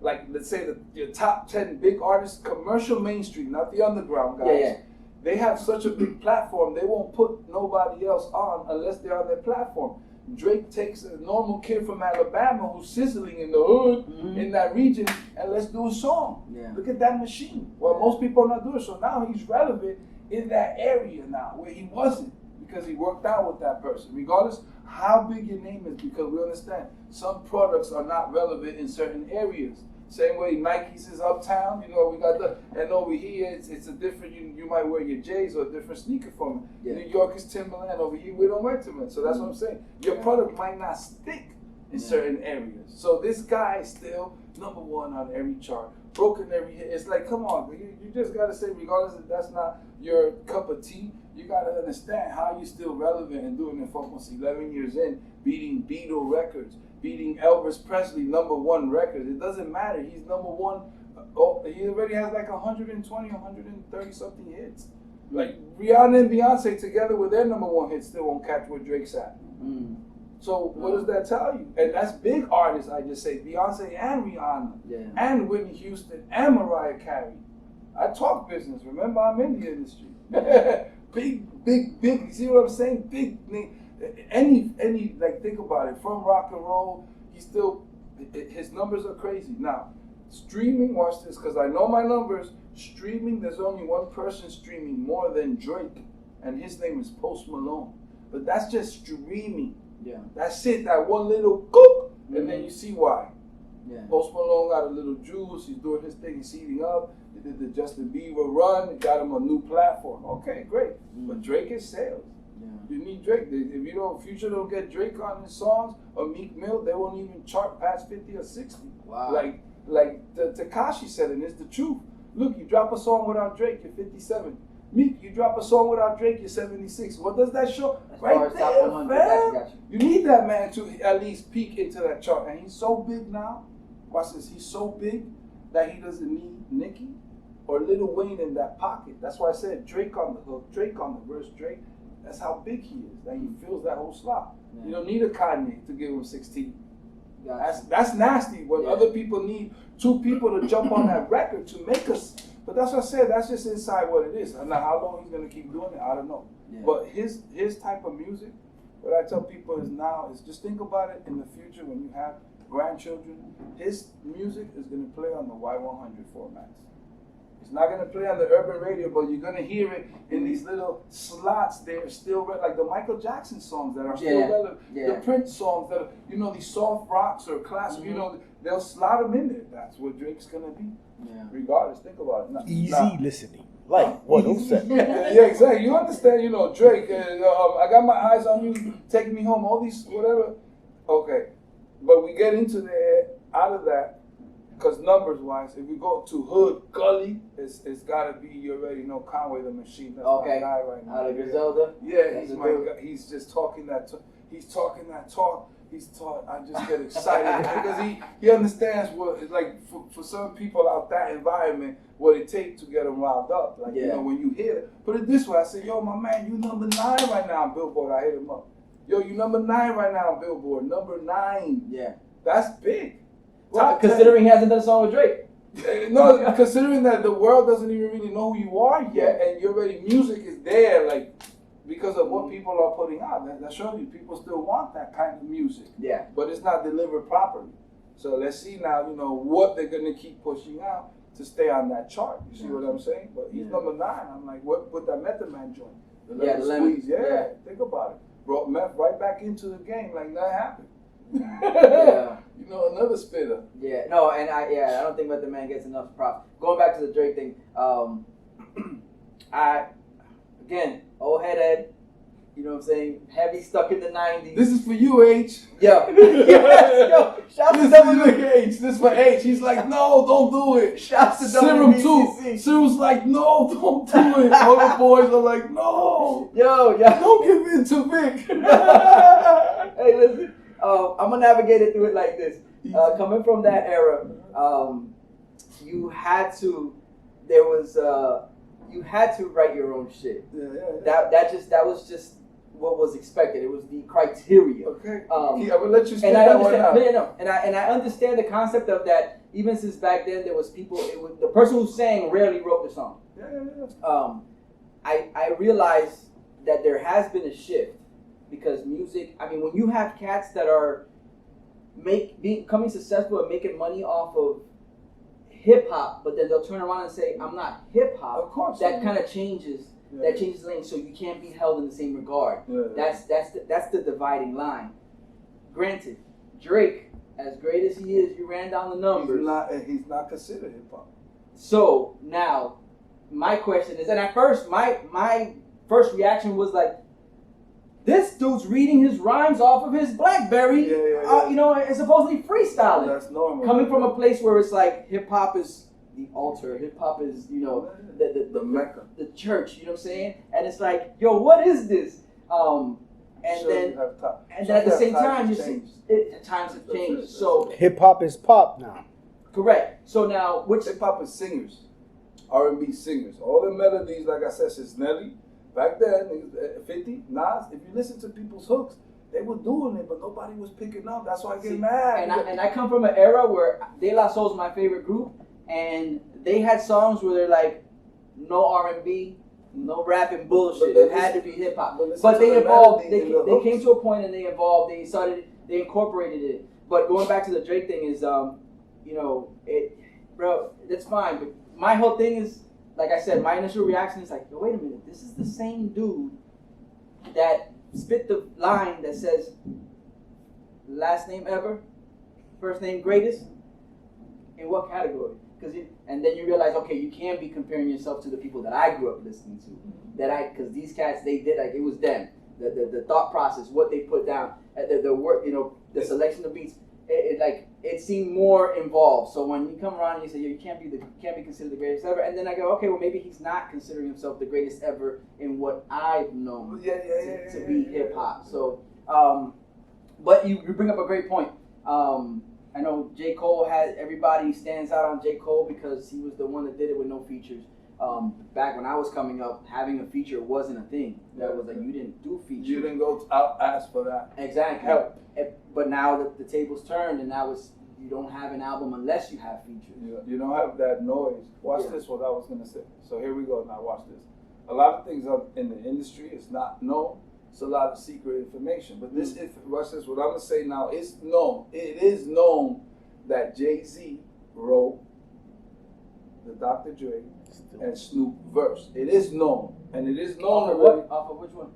like let's say your top 10 big artists, commercial mainstream, not the underground guys, they have such a big platform, they won't put nobody else on unless they're on their platform. Drake takes a normal kid from Alabama who's sizzling in the hood, in that region, and let's do a song. Look at that machine. Well, most people are not doing it, so now he's relevant in that area now, where he wasn't, because he worked out with that person. Regardless how big your name is, because we understand some products are not relevant in certain areas. Same way Nike's is uptown, you know, we got and over here it's a different, you might wear your J's or a different sneaker from it. New York is Timberland, over here we don't wear Timberland. So that's what I'm saying. Your product might not stick in certain areas. So this guy is still number 1 on every chart, broken every hit. It's like, come on, you just gotta say, regardless if that's not your cup of tea, you gotta understand how you're still relevant and doing it for almost 11 years in, beating Beatle records, beating Elvis Presley #1 records. It doesn't matter. He's number 1. He already has like 120, 130 something hits. Like Rihanna and Beyonce together with their #1 hits still won't catch where Drake's at. So what does that tell you? And that's big artists, I just say. Beyonce and Rihanna, and Whitney Houston and Mariah Carey. I talk business. Remember, I'm in the industry. big. You see what I'm saying? Big. Any like, think about it. From rock and roll, his numbers are crazy. Now, streaming, watch this, because I know my numbers. Streaming, there's only one person streaming more than Drake, and his name is Post Malone. But that's just streaming. That's it, that one little goop, and then you see why. Post Malone got a little juice, he's doing his thing, he's heating up. He did the Justin Bieber run, it got him a new platform. Okay, great. But Drake is sales. You need Drake. If Future don't get Drake on his songs, or Meek Mill, they won't even chart past 50 or 60. Wow. Like Tekashi said, and it's the truth. Look, you drop a song without Drake, you're 57. Meek, you drop a song without Drake, you're 76. What does that show? Right there, man. You need that man to at least peek into that chart. And he's so big now. Watch this. He's so big that he doesn't need Nicki or Lil Wayne in that pocket. That's why I said Drake on the hook, Drake on the verse, Drake. That's how big he is. That he fills that whole slot. You don't need a Kanye to give him 16. That's nasty. When other people need 2 people to jump on that record to make us. But that's what I said. That's just inside what it is. I don't know how long he's gonna keep doing it. I don't know. But his type of music, what I tell people is just think about it in the future when you have grandchildren. His music is gonna play on the Y100 formats. It's not gonna play on the urban radio, but you're gonna hear it in these little slots. They're still like the Michael Jackson songs that are still relevant. The Prince songs that are, these soft rocks or classic. They'll slot them in there. That's what Drake's gonna be. Regardless, think about it. Easy listening. Like 107. Yeah, exactly. You understand, Drake, I got my eyes on you, take me home, all these, whatever. Okay. But we get into out of that, because numbers-wise, if we go to hood, gully, it's got to be, you already know, Conway the Machine. That's my guy right now. Out of Griselda? Yeah, he's my guy. He's just talking that talk. I just get excited because he understands what it's like for some people out that environment, what it takes to get them riled up. Like, when you hear it, put it this way, I say, yo, my man, you number 9 right now on Billboard. I hit him up. Yo, you number 9 right now on Billboard. Number 9. Yeah. That's big. Well, considering he hasn't done a song with Drake. No, considering that the world doesn't even really know who you are yet, and your already music is there, like, because of what people are putting out. That shows you people still want that kind of music. Yeah. But it's not delivered properly. So let's see now, what they're going to keep pushing out to stay on that chart. You see what I'm saying? But he's number 9. I'm like, what? Put that Method Man joint. The lemon squeeze. Yeah, think about it. Brought meth right back into the game like that happened. Another spitter. Yeah, no, and I don't think Method Man gets enough props. Going back to the Drake thing, again, old head Ed, You know what I'm saying? Heavy stuck in the 90s. This is for you, H. Yo. Yo, shout This to is for H. This is for H. He's like, no, don't do it. Shout to Serum WBCC. too. Serum's like, no, don't do it. All the boys are like, no. Yo. Don't give in to Vic. Hey, listen. I'm gonna navigate it through it like this. Coming from that era, you had to. You had to write your own shit. Yeah. That was just what was expected. It was the criteria. Okay. I will let you And spit I that one out. understand. No. And I understand the concept of that. Even since back then, there was people. The person who sang rarely wrote the song. Yeah. I realized that there has been a shift because music. I mean, when you have cats that are becoming successful and making money off of hip hop, but then they'll turn around and say, "I'm not hip hop." Of course. That kind of changes. Yeah. That changes lane, so you can't be held in the same regard. Yeah. That's the dividing line. Granted, Drake, as great as he is, you ran down the numbers. He's not considered hip hop. So now, my question is, and at first, my first reaction was like, this dude's reading his rhymes off of his BlackBerry. Yeah. You know, and supposedly freestyling. That's normal. Coming from a place where it's like hip hop is the altar, hip hop is, you know, the Mecca, the church. You know what I'm saying? And it's like, yo, what is this? And then at the same time, you see, times have changed. So hip hop is pop now. correct. So now, which hip hop is singers, R&B singers. All the melodies, like I said, since Nelly. Back then, 50, Nas, if you listen to people's hooks, they were doing it, but nobody was picking up. That's why I get mad. And I come from an era where De La Soul's my favorite group, and they had songs where they're like, no R&B, no rapping bullshit. It had to be hip hop. But they evolved. They came to a point and they evolved. They incorporated it. But going back to the Drake thing is, you know, bro, that's fine. But my whole thing is, like I said, my initial reaction is like, yo, wait a minute, this is the same dude that spit the line that says, last name ever, first name greatest, in what category? And then you realize, okay, you can't be comparing yourself to the people that I grew up listening to. Because these cats, they did, like, it was them. The thought process, what they put down, the work, you know, the selection of beats, it seemed more involved. So when you come around and you say, yo, you can't be considered the greatest ever, and then I go, okay, well maybe he's not considering himself the greatest ever in what I've known to be hip hop. So, but you bring up a great point. I know J. Cole everybody stands out on J. Cole because he was the one that did it with no features. Back when I was coming up, having a feature wasn't a thing. That was like, you didn't do features. You didn't go out ask for that. Exactly. Help. But now that the table's turned, and now you don't have an album unless you have features. You don't have that noise. Watch this, what I was going to say. So here we go now, watch this. A lot of things in the industry is not known. It's a lot of secret information. But watch this, what I'm going to say now is known. It is known that Jay-Z wrote the Dr. Dre and Snoop verse. It is known. And it is known already. Off of which one?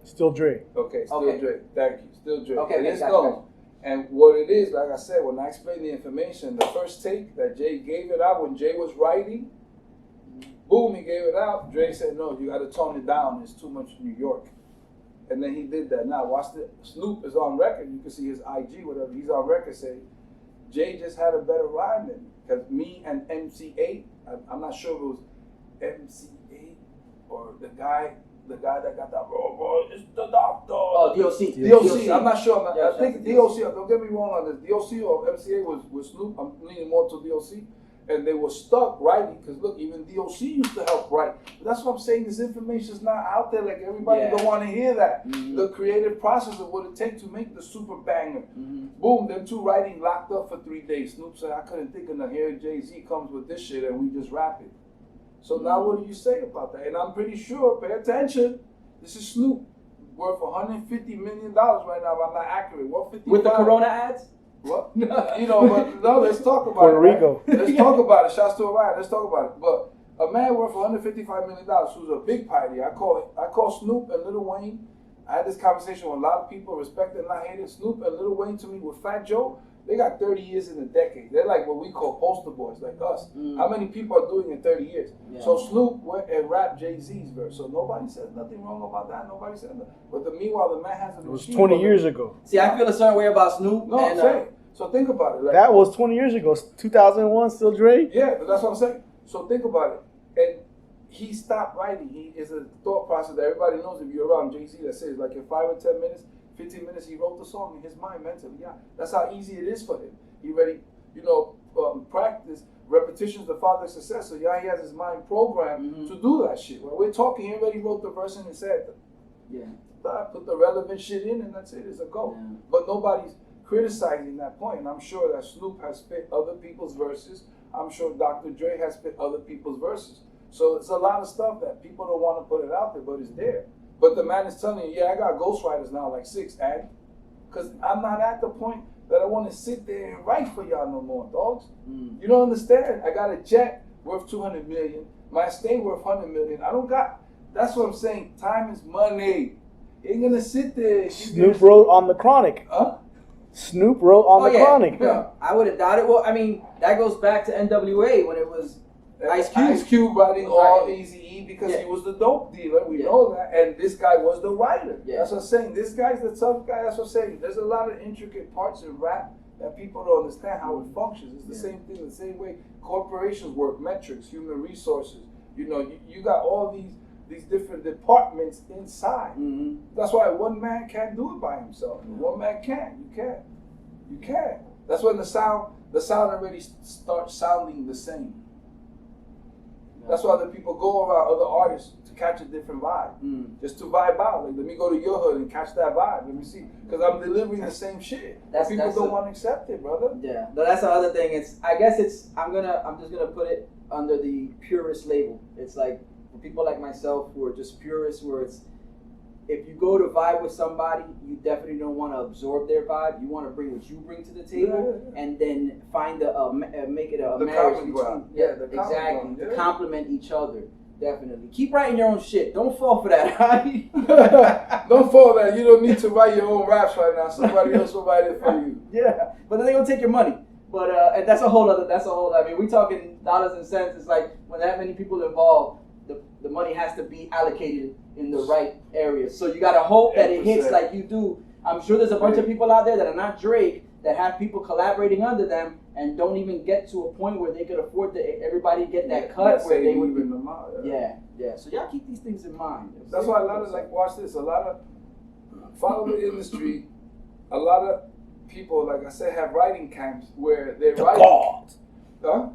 Still Dre. Okay, still Dre. Thank you. Still Dre. Okay, it is gotcha, known. gotcha. And what it is, like I said, when I explained the information, the first take that Jay gave it out when Jay was writing, boom, he gave it out. Dre said, no, you got to tone it down. It's too much New York. And then he did that. Now, watch the Snoop is on record. You can see his IG, whatever. He's on record saying, Jay just had a better rhyme than me. Because me and MC8, I'm not sure if it was MC8 or the guy that got that, bro, it's the doctor. Oh, DOC. DOC. I'm not sure. Yeah, I think DOC, don't get me wrong on this. DOC or MCA was Snoop. I'm leaning more to DOC. And they were stuck writing, because look, even DOC used to help write. But that's what I'm saying, this information is not out there. Like, everybody don't want to hear that. Mm-hmm. The creative process of what it takes to make the super banger. Mm-hmm. Boom, them two writing locked up for 3 days. Snoop said, I couldn't think of nothing. Here Jay-Z comes with this shit and we just rap it. So now what do you say about that? And I'm pretty sure, pay attention, this is Snoop, worth $150 million right now, if I'm not accurate. What 55? With the Corona ads? What? You know, but no, let's talk about Puerto it. Rico. Right? Let's talk about it. Shouts to Orion. Let's talk about it. But a man worth $155 million who's a big party. I call Snoop and Lil Wayne. I had this conversation with a lot of people, respect and not hate it. Snoop and Lil Wayne to me with Fat Joe. They got 30 years in a decade. They're like what we call poster boys, like us. How many people are doing it in 30 years? Yeah. So Snoop went and rapped Jay-Z's verse. So nobody said nothing wrong about that. Nobody said nothing. But meanwhile, the man has a It was machine 20 years ago. See, I feel a certain way about Snoop. No, and, I'm saying. So think about it. Like, That was 20 years ago. 2001, still Dre? yeah, but that's what I'm saying. So think about it. And he stopped writing. He is a thought process that everybody knows if you're around Jay-Z that says like in 5 or 10 minutes, 15 minutes, he wrote the song in his mind mentally. Yeah, that's how easy it is for him. He already, practice. Repetition is the father of success. So yeah, he has his mind programmed to do that shit. When we're talking, he already wrote the verse in his head. Yeah. Put the relevant shit in and that's it. It's a go. Yeah. But nobody's criticizing that point. And I'm sure that Snoop has spit other people's verses. I'm sure Dr. Dre has spit other people's verses. So it's a lot of stuff that people don't want to put it out there, but it's there. But the man is telling you, yeah, I got ghostwriters now, like 6, and because I'm not at the point that I want to sit there and write for y'all no more, dogs. You don't understand. I got a jet worth 200 million. My estate worth 100 million. I don't got. That's what I'm saying. Time is money. You ain't gonna sit there. Snoop wrote on the Chronic. Huh? Snoop wrote on the Chronic. Yeah. I would have doubted. Well, I mean, that goes back to NWA when it was Ice Cube. Ice Cube writing all Right. Eazy-E because Yeah. he was the dope dealer. We Yeah. know that. And this guy was the writer. Yeah. That's what I'm saying. This guy's the tough guy. That's what I'm saying. There's a lot of intricate parts in rap that people don't understand how it functions. It's the same thing, the same way corporations work, metrics, human resources. You got all these different departments inside. That's why one man can't do it by himself. One man can't. You can't. That's when the sound already starts sounding the same. That's why the people go around other artists to catch a different vibe, just to vibe out. Like, let me go to your hood and catch that vibe. Let me see, because I'm delivering the same shit. People don't want to accept it, brother. Yeah, but that's the other thing. I'm just gonna put it under the purist label. It's like for people like myself who are just purists, where it's if you go to vibe with somebody, you definitely don't want to absorb their vibe. You want to bring what you bring to the table, and then find make it a The marriage common between. ground. Yeah, The common exactly. ground, yeah. To complement each other. Definitely. Keep writing your own shit. Don't fall for that. Don't fall that. You don't need to write your own raps right now. Somebody else will write it for you. Yeah, but then they're gonna take your money. But and that's a whole other. I mean, we talking dollars and cents. It's like when that many people involved, the money has to be allocated in the right areas. So you gotta hope that it hits 100%. like you do. I'm sure there's a bunch of people out there that are not Drake that have people collaborating under them and don't even get to a point where they could afford to everybody get that cut where they would be. them out. Yeah. So y'all keep these things in mind. That's why a lot of watch this. A lot of follow the industry. A lot of people, like I said, have writing camps where they're writing. Huh?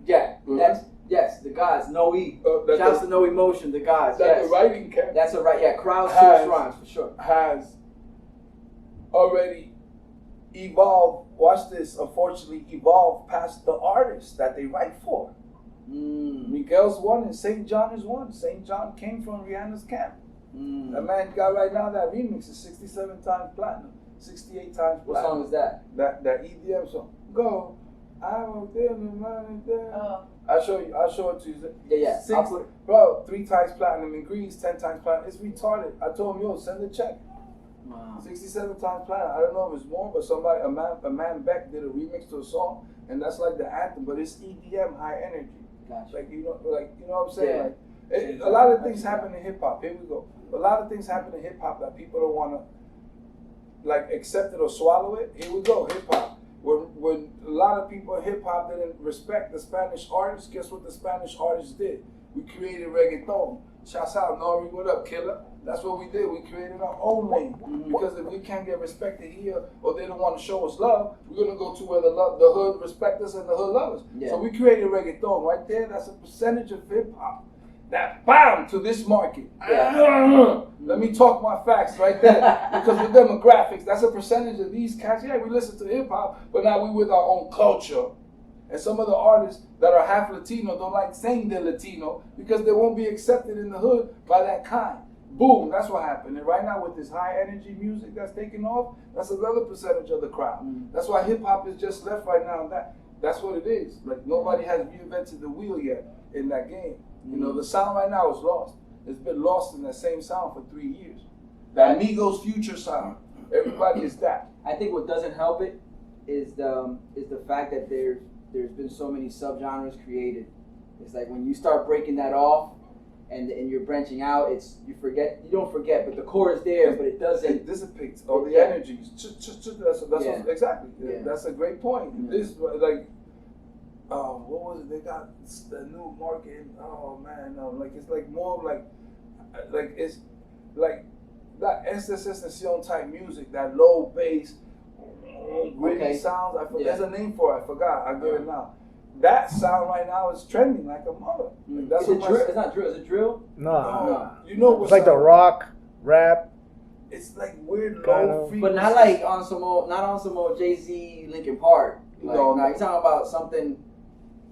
Yeah, that's the guys. No E. Shouts to No Emotion. The guys. That Yes. the writing camp. That's a right. Yeah, crowd Has- source rhymes for sure. Has already evolved. Watch this. Unfortunately, evolved past the artists that they write for. Miguel's one and St. John is one. St. John came from Rihanna's camp. That man got right now that remix is 67 times platinum, 68 times platinum. What song is that? That EDM song. Go. I won't tell the money there. I'll show it to you. Yeah. Bro, 3 times platinum in Greece, 10 times platinum. It's retarded. I told him, yo, send a check. Wow. 67 times platinum. I don't know if it's more, but a man Beck did a remix to a song, and that's like the anthem. But it's EDM, high energy. Gotcha. Like you know what I'm saying? Yeah. Like a lot of things happen in hip hop. Here we go. A lot of things happen in hip hop that people don't want to like accept it or swallow it. Here we go. Hip hop. When a lot of people in hip hop didn't respect the Spanish artists, guess what the Spanish artists did? We created reggaeton. Shouts out, Nori, what up, killer? That's what we did. We created our own lane. Because if we can't get respected here or they don't want to show us love, we're going to go to where the hood respect us and the hood love us. Yeah. So we created reggaeton right there. That's a percentage of hip hop that bound to this market. Yeah. Let me talk my facts right there. Because with demographics, that's a percentage of these cats. Yeah, we listen to hip hop, but now we with our own culture. And some of the artists that are half Latino don't like saying they're Latino because they won't be accepted in the hood by that kind. Boom, that's what happened. And right now with this high energy music that's taking off, that's another percentage of the crowd. That's why hip hop is just left right now. That's what it is. Like nobody has reinvented the wheel yet in that game. You know, the sound right now is lost. It's been lost in that same sound for 3 years. The Amigos Future sound. Everybody is that. I think what doesn't help it is the fact that there's been so many subgenres created. It's like when you start breaking that off and you're branching out, you don't forget, but the core is there, but it doesn't. It dissipates all the energies. That's exactly. Yeah. That's a great point. Yeah. This like, what was it? They got the new marketing. Oh man, like it's like more like it's like that SSStation type music, that low bass, gritty sounds. There's a name for it. I forgot. I get it now. That sound right now is trending like a mother. Like, that's It's not drill. Is it drill? No. You know what's It's like the rock, rap. It's like weird Kind low of. frequency. But not like on some old Jay-Z, Linkin Park. Like, No. you're talking about something.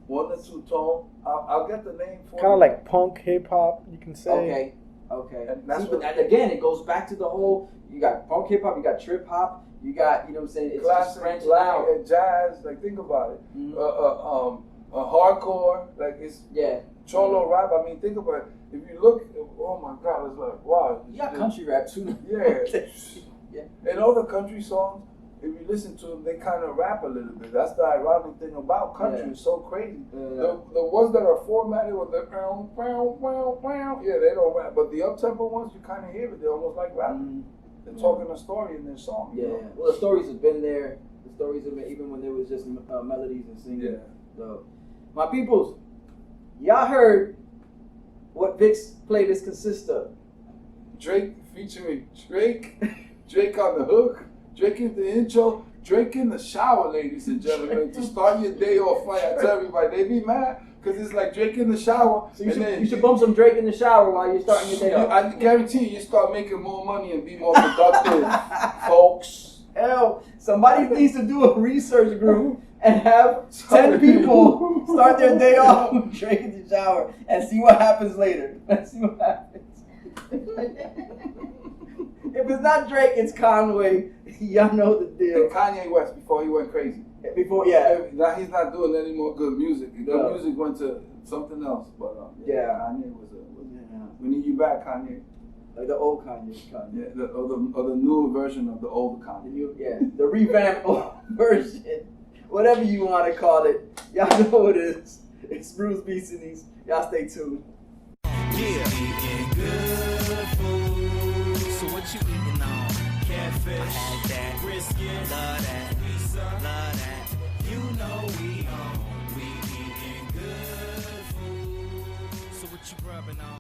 1 or 2 tone. I'll get the name for Kind of you. like punk, hip hop, you can say. Okay. And that's See, but what- again, it goes back to the whole. You got punk hip hop. You got trip hop. You got, you know what I'm saying? It's just classic, branching black, out. and jazz. Like think about it. Mhm. Hardcore. Like it's Yeah. cholo rap. I mean, think about it. If you look, oh my God, it's like wow. You got country rap too. Yeah. Yeah. And all the country songs, if you listen to them, they kind of rap a little bit. That's the ironic thing about country. Yeah. It's so crazy. Yeah. The ones that are formatted with the yeah, they don't rap. But the up-tempo ones, you kind of hear it. They're almost like rapping. They're talking a story in their song. Yeah. You know? Well, the stories have been there. The stories have been, even when there was just melodies and singing. Yeah. So, my peoples, y'all heard what Vic's playlist consists of. Drake featuring Drake. Drake on the hook. Drake in the intro. Drake in the shower, ladies and gentlemen. To start your day off right. I tell everybody, they be mad because it's like Drake in the shower. So you should bump some Drake in the shower while you're starting your day off. I guarantee you start making more money and be more productive, folks. Hell, somebody needs to do a research group and have 10 people start their day off with Drake in the shower and see what happens later. Let's see what happens. If it's not Drake, it's Conway. Y'all know the deal. And Kanye West before he went crazy. Before, yeah. Now he's not doing any more good music. Good No. music went to something else. But Yeah. Kanye was we need you back, Kanye. Like the old Kanye. Yeah, or the newer version of the old Kanye. The revamped version. Whatever you want to call it. Y'all know what it is. It's BrewsBeats&Eats. Y'all stay tuned. Yeah, eating good food. So what you eating on? Catfish, I had that. Brisket, love that. Pizza, love that. You know we eating good food. So what you rubbing on?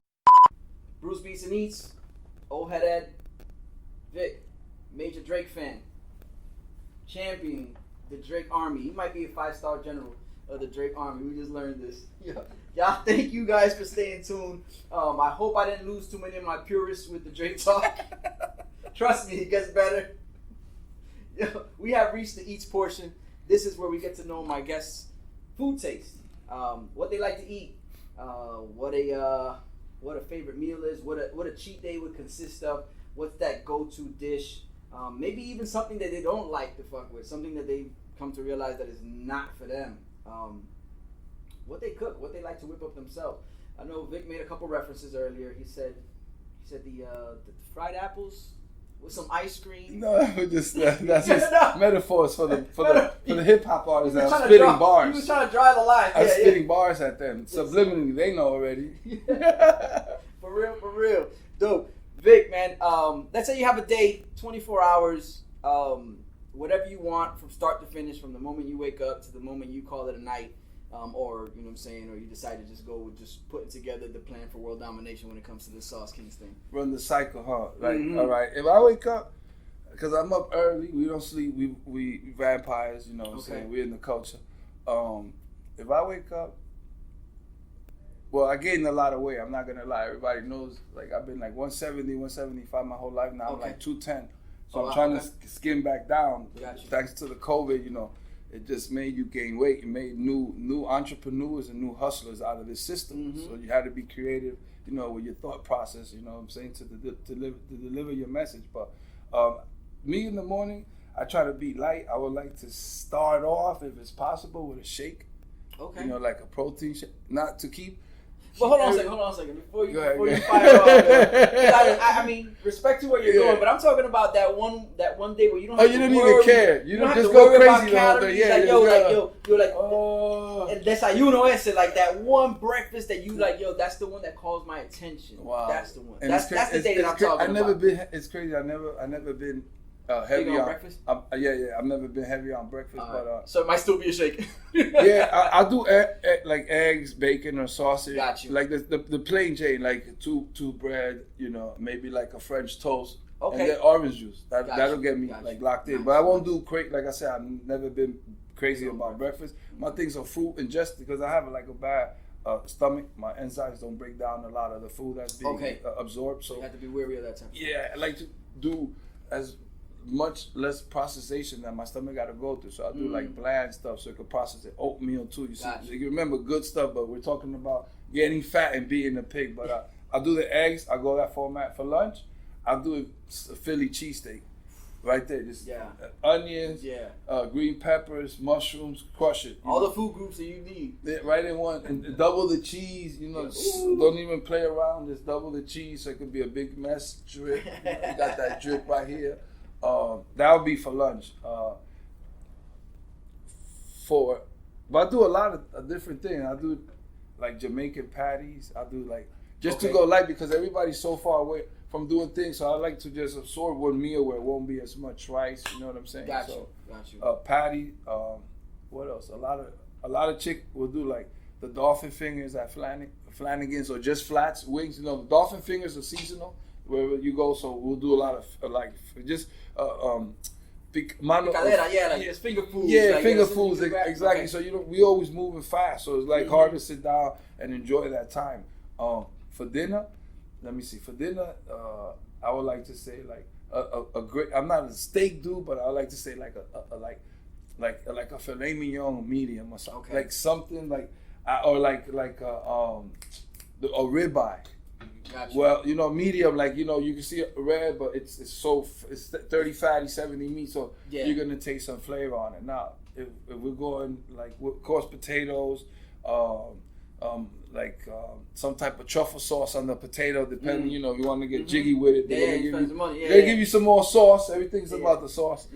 BrewsBeats&Eats. Old Head Ed. Vic. Major Drake fan. Champion the Drake Army. He might be a 5-star general of the Drake Army. We just learned this. Y'all, thank you guys for staying tuned. I hope I didn't lose too many of my purists with the Drake talk. Trust me, it gets better. We have reached the eats portion. This is where we get to know my guests' food taste, what they like to eat, what a favorite meal is, what a cheat day would consist of, what's that go-to dish, maybe even something that they don't like to fuck with, something that they come to realize that is not for them. What they cook, what they like to whip up themselves. I know Vic made a couple references earlier. He said the fried apples with some ice cream. No, that's just No. metaphors for the hip hop artists that was are trying to spitting draw- bars. He was trying to draw the line. I'm spitting bars at them. Subliminally, they know already. For real. Dope. Vic, man, let's say you have a day, 24 hours, whatever you want from start to finish, from the moment you wake up to the moment you call it a night, or, you know what I'm saying, or you decide to just go with just putting together the plan for world domination when it comes to this SauceKingz thing. Run the cycle, huh? Like, Mhm. all right, if I wake up, because I'm up early, we don't sleep, we vampires, you know what I'm saying? We're in the culture. If I wake up, well, I gained a lot of weight. I'm not going to lie. Everybody knows, like, I've been like 170, 175 my whole life. Now I'm like 210. So I'm trying to skim back down. Gotcha. Thanks to the COVID, you know, it just made you gain weight. It made new entrepreneurs and new hustlers out of this system. Mhm. So you had to be creative, you know, with your thought process, you know what I'm saying, to deliver your message. But me in the morning, I try to be light. I would like to start off, if it's possible, with a shake. Okay. You know, like a protein shake. Not to keep But hold on a second. Before you Go ahead. fire off, I mean, respect to where you're going, but I'm talking about that one day where you don't have you to don't worry. even care. You don't have just to go worry crazy about the whole calories. day. Yeah, You're like, oh. and desayuno ese, like that one breakfast that you like, that's the one that calls my attention. Wow. That's the one. And That's the day that I'm talking about. It's crazy. I never been heavy Big on on breakfast? I've never been heavy on breakfast, but so it might still be a shake. yeah, I do like eggs, bacon, or sausage. Got you. Like the plain Jane, like two bread, maybe like a French toast. Okay. And then orange juice. That'll get me Got like you. locked in. Nice. But I won't do like I said, I've never been crazy about breakfast. My things are fruit and just because I have like a bad stomach, my enzymes don't break down a lot of the food that's being absorbed. So you have to be wary of that type of stuff. yeah, I like to do as much less processation that my stomach got to go through. So I do like bland stuff so it can process it. Oatmeal too. You see, Gotcha. so you remember good stuff, but we're talking about getting fat and being a pig. But I do the eggs. I go that format for lunch. I'll do a Philly cheesesteak right there. Just onions, green peppers, mushrooms, crush it. All the food groups that you need. Right in one. And double the cheese. Don't even play around. Just double the cheese so it could be a big mess drip. You got that drip right here. That would be for lunch. But I do a lot of different things. I do like Jamaican patties. I do like just to go light because everybody's so far away from doing things. So I like to just absorb one meal where it won't be as much rice. You know what I'm saying? Got so, you. Patty. What else? A lot of chick will do like the dolphin fingers at Flanagan's or just flats wings. The dolphin fingers are seasonal wherever you go. So we'll do a lot of like just. Picadera, just finger foods. Yeah, like, finger foods, exactly. Okay. So we always moving fast, so it's like hard to sit down and enjoy that time. For dinner, let me see. For dinner, I would like to say like a great. I'm not a steak dude, but I would like to say like a filet mignon medium or something. Okay. Like something like or like a ribeye. Gotcha. Well, medium, like, you can see it red, but it's 30 fatty, 70 meat, so you're going to taste some flavor on it. Now, if we're going, like, with coarse potatoes, some type of truffle sauce on the potato, depending, you want to get jiggy with it. Yeah, you spend some money. They give you some more sauce. Everything's about the sauce.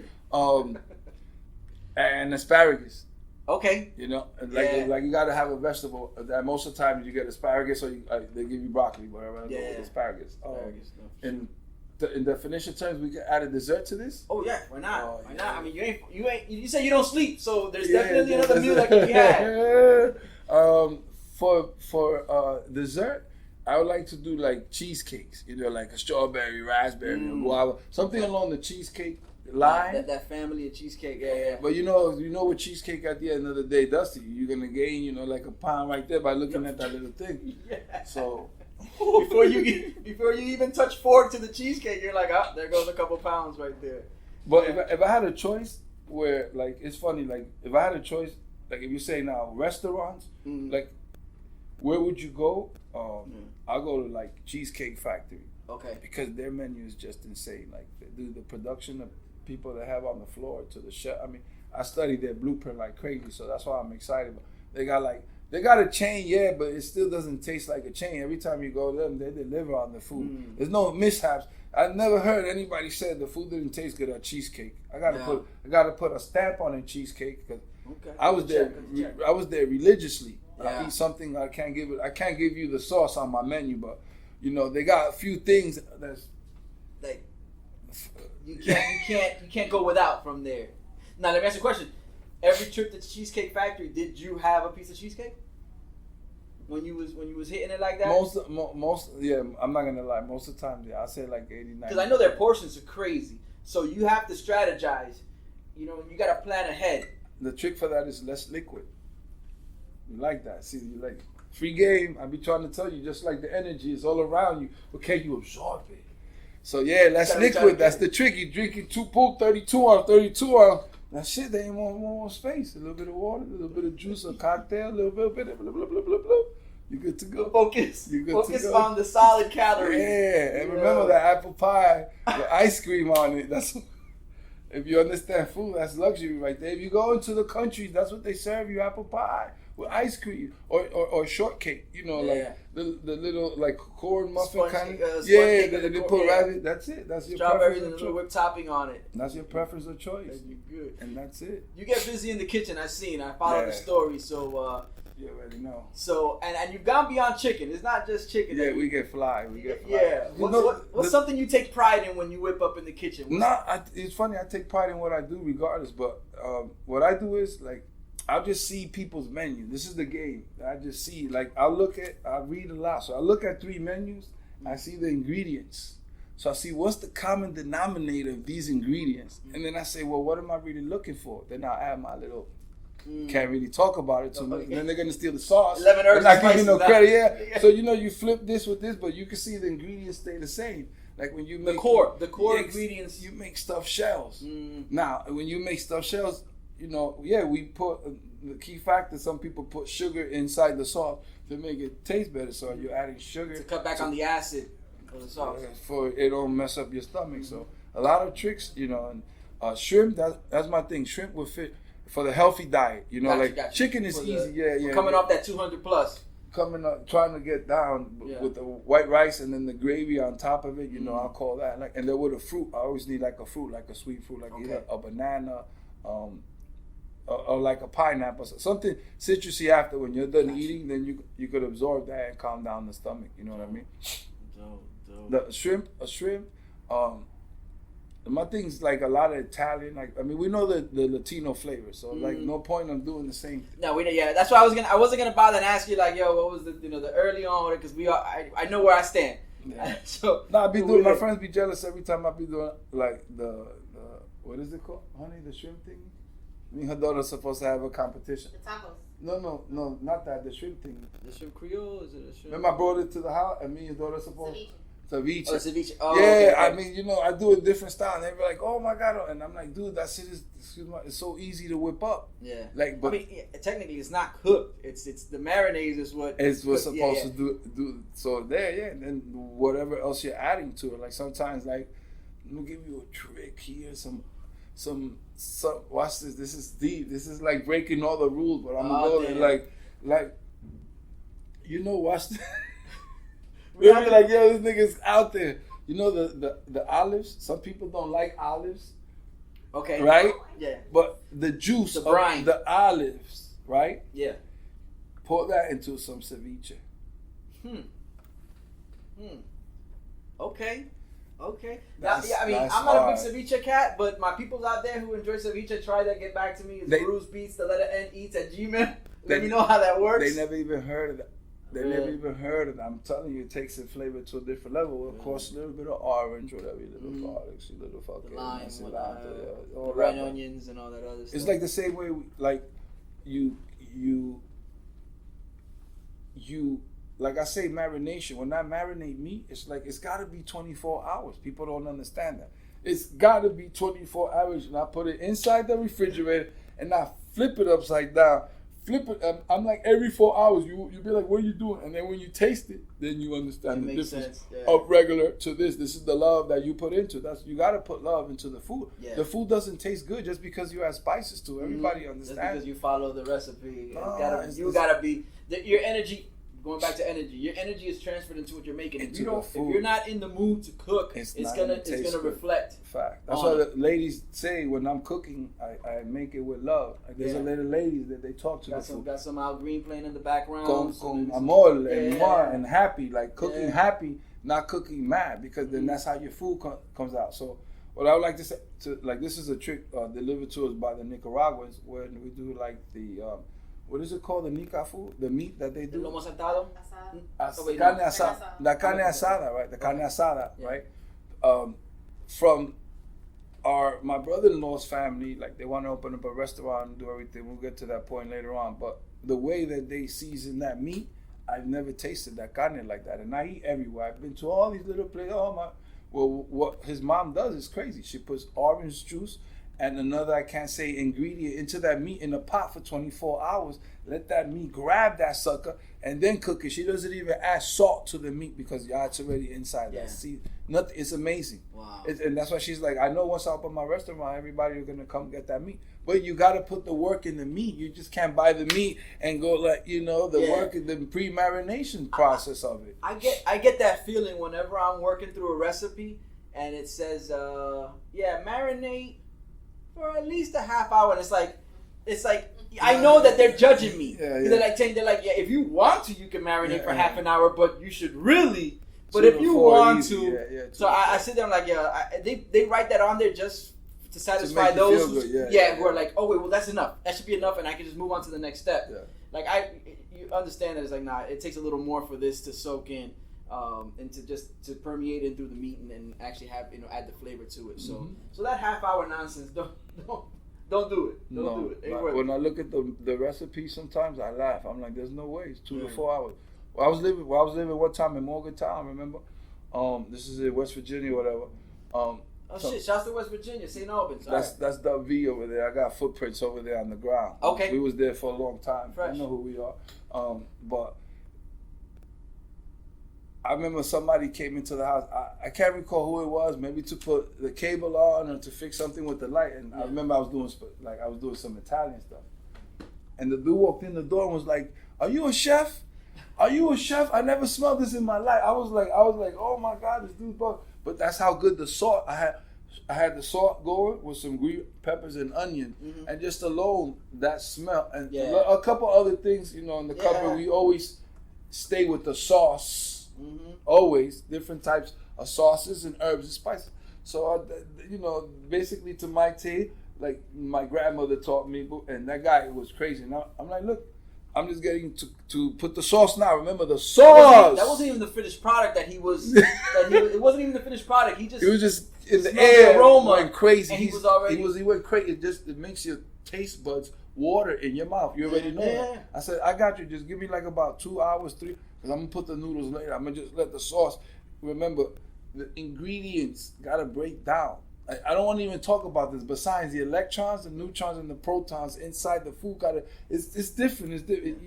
And asparagus. Okay. Like you gotta have a vegetable. That most of the time you get asparagus, or they give you broccoli, whatever. Asparagus. In definition terms, we can add a dessert to this. Oh yeah, why not? Why not? I mean, you say you don't sleep, so there's definitely another meal that can be had. For dessert, I would like to do like cheesecakes. Like a strawberry, raspberry, or guava, something along the cheesecake line. That family of cheesecake, yeah. But you know what cheesecake at the end of the day does to you. You're gonna gain, like a pound right there by looking at that little thing. Yeah. So before you even touch fork to the cheesecake, you're like, there goes a couple pounds right there. But if I had a choice, where like it's funny, like if I had a choice, like if you say now restaurants, like where would you go? I'll go to like Cheesecake Factory. Okay. Because their menu is just insane. Like they do the production of people they have on the floor to the chef. I mean, I studied their blueprint like crazy, so that's why I'm excited. They got a chain, but it still doesn't taste like a chain. Every time you go to them, they deliver on the food. There's no mishaps. I've never heard anybody say the food didn't taste good at cheesecake. I gotta put a stamp on a cheesecake because I was there. I was there religiously. I eat something I can't give you the sauce on my menu, but they got a few things that's like you can't go without from there. Now let me ask you a question. Every trip to Cheesecake Factory, did you have a piece of cheesecake? When you was hitting it like that? Most I'm not gonna lie. Most of the time, I say like 89. Because I know their portions are crazy, so you have to strategize. You gotta plan ahead. The trick for that is less liquid. You like that? See, you like free game. I be trying to tell you, just like the energy is all around you, but can you absorb it? So less liquid. That's the trick. You drinking 32 ounce. That shit, they ain't more space. A little bit of water, a little bit of juice, a cocktail, a little bit of blah, blah, blah, blah, blah. You good to go. Focus on the solid calories. Yeah, and remember that apple pie with ice cream on it. That's if you understand food, that's luxury right there. If you go into the country, that's what they serve you, apple pie with ice cream or shortcake. You know, like the little like corn muffin Sponge kind. cake, sponge Yeah, cake they with the put corn, rabbit. That's it. That's your strawberries preference and a of little choice. whipped topping on it. That's your preference of choice. And you're good. And that's it. You get busy in the kitchen. I've seen. I follow the Yeah. story. So. You already know. So and you've gone beyond chicken. It's not just chicken. Yeah, we get fly. We get fly. Yeah. You know, What's something you take pride in when you whip up in the kitchen? It's funny. I take pride in what I do, regardless. But what I do is like I'll just see people's menu. This is the game. I just see like I read a lot. So I look at 3 menus. I see the ingredients. So I see what's the common denominator of these ingredients, and then I say, well, what am I really looking for? Then I'll add my little. Can't really talk about it too much. Then they're gonna steal the sauce. 11 herbs and not give and you no spices, credit. Yeah. So you flip this with this, but you can see the ingredients stay the same. Like when you make the core ingredients. You make stuffed shells. Now, when you make stuffed shells, we put the key factor. Some people put sugar inside the sauce to make it taste better. So you're adding sugar To cut back on the acid of the sauce. for it don't mess up your stomach. So a lot of tricks, and shrimp. That's my thing. Shrimp will fit for the healthy diet. Gotcha. Chicken is easy. Yeah. Coming off that 200 plus. Coming up, trying to get down with the white rice and then the gravy on top of it. I'll call that and then with a fruit. I always need like a fruit, like a sweet fruit, like either a banana, or like a pineapple, something citrusy. After when you're done eating, then you could absorb that and calm down the stomach. You know what I mean? Dope. A shrimp. My thing's like a lot of Italian. We know the Latino flavor, so like no point of doing the same thing. No, that's why I wasn't gonna bother and ask you like, yo, what was the early on because I know where I stand. Yeah. So I be doing. My friends be jealous every time I be doing like the what is it called, honey? The shrimp thing. Me and her daughter's supposed to have a competition. The tacos. No, not that. The shrimp thing. The shrimp Creole? Is it a shrimp? Remember I brought it to the house and me and daughter supposed. Ceviche. Oh, ceviche. Oh, yeah, okay. I do a different style, and they be like, "Oh my god!" And I'm like, "Dude, that shit is, it's so easy to whip up." Yeah. But technically, it's not cooked. It's the marinades is what. It's what's supposed to do. So and then whatever else you're adding to it. Like sometimes, like, let me give you a trick here. Some. Watch this. This is deep. This is like breaking all the rules, but I'm going like, watch this. We'll be like, yo, this nigga's out there. The olives. Some people don't like olives. Okay. Right? Yeah. But the juice The of brine. the olives, right? Yeah. Pour that into some ceviche. Okay. That's I'm not hard. a big ceviche cat, but my peoples out there who enjoy ceviche, try to get back to me. It's BrewsBeats, the letter N eats at Gmail. Let me know how that works. They never even heard of that. Never even heard of it. I'm telling you, it takes the flavor to a different level. Of course, a little bit of orange, whatever, little garlics, little fucking lime, all red that. onions, and all that other stuff. It's like the same way, you like I say, marination. When I marinate meat, it's like it's got to be 24 hours. People don't understand that. It's got to be 24 hours, and I put it inside the refrigerator, and I flip it upside down. I'm like every 4 hours you be like, what are you doing? And then when you taste it, then you understand the difference of regular to this. This is the love that you put into. You got to put love into the food. Yeah. The food doesn't taste good just because you add spices to it. Everybody understands. Just because you follow the recipe. You gotta be your energy. Going back to energy, your energy is transferred into what you're making. If you're not in the mood to cook, it's gonna reflect. Fact. That's why the ladies say when I'm cooking, I make it with love. Like there's a little ladies that they talk to. Got some Al Green playing in the background. Con amor and happy, like cooking happy, not cooking mad, because then that's how your food comes out. So what I would like to say, this is a trick delivered to us by the Nicaraguans when we do like the. What is it called? The Nica food? The meat that they do? El lomo saltado? Carne asada. The carne asada, right? The carne asada, right? From my brother-in-law's family, like they want to open up a restaurant and do everything. We'll get to that point later on. But the way that they season that meat, I've never tasted that carne like that. And I eat everywhere. I've been to all these little places. Well, what his mom does is crazy. She puts orange juice and another, I can't say, ingredient into that meat in a pot for 24 hours. Let that meat grab that sucker and then cook it. She doesn't even add salt to the meat because it's already inside that. See, nothing. It's amazing. Wow. And that's why she's like, I know once I open my restaurant, everybody are gonna come get that meat. But you got to put the work in the meat. You just can't buy the meat and go like, the work in the pre-marination process of it. I get that feeling whenever I'm working through a recipe and it says, marinate for at least a half hour. And it's like I know that they're judging me. They're like, if you want to, you can marinate for half an hour, but you should really. But if you want to, so I sit there and like, they write that on there just to satisfy those who are like, oh wait, well that's enough. That should be enough, and I can just move on to the next step. Yeah. Like you understand that it's like, nah, it takes a little more for this to soak in, and to permeate in through the meat and actually have add the flavor to it. So so that half hour nonsense, don't do it. Don't do it. When I look at the recipe, sometimes I laugh. I'm like, there's no way. It's 2 to 4 hours. I was living one time in Morgantown, remember? This is in West Virginia, whatever. Shit! Shouts to West Virginia, St. Albans. That's W over there. I got footprints over there on the ground. Okay. We was there for a long time. Fresh. I know who we are. But I remember somebody came into the house. I can't recall who it was. Maybe to put the cable on or to fix something with the light. And I remember I was doing some Italian stuff. And the dude walked in the door and was like, "Are you a chef? Are you a chef? I never smelled this in my life." I was like, oh my God, this dude's bug. But that's how good the salt. I had the salt going with some green peppers and onion, and just alone that smell and a couple other things, in the cupboard. We always stay with the sauce. Always different types of sauces and herbs and spices. So basically to my taste, like my grandmother taught me, and that guy was crazy. Now I'm like, look. I'm just getting to put the sauce now. Remember the sauce. That wasn't even the finished product that he was. It wasn't even the finished product. He was just in the air. The aroma went crazy. And he went crazy. It makes your taste buds water in your mouth. You already know that. I said, I got you. Just give me like about 2 hours, 3, because I'm gonna put the noodles later. I'm gonna just let the sauce. Remember, the ingredients gotta break down. I don't want to even talk about this. Besides the electrons, the neutrons, and the protons inside the food, it's different. It's different.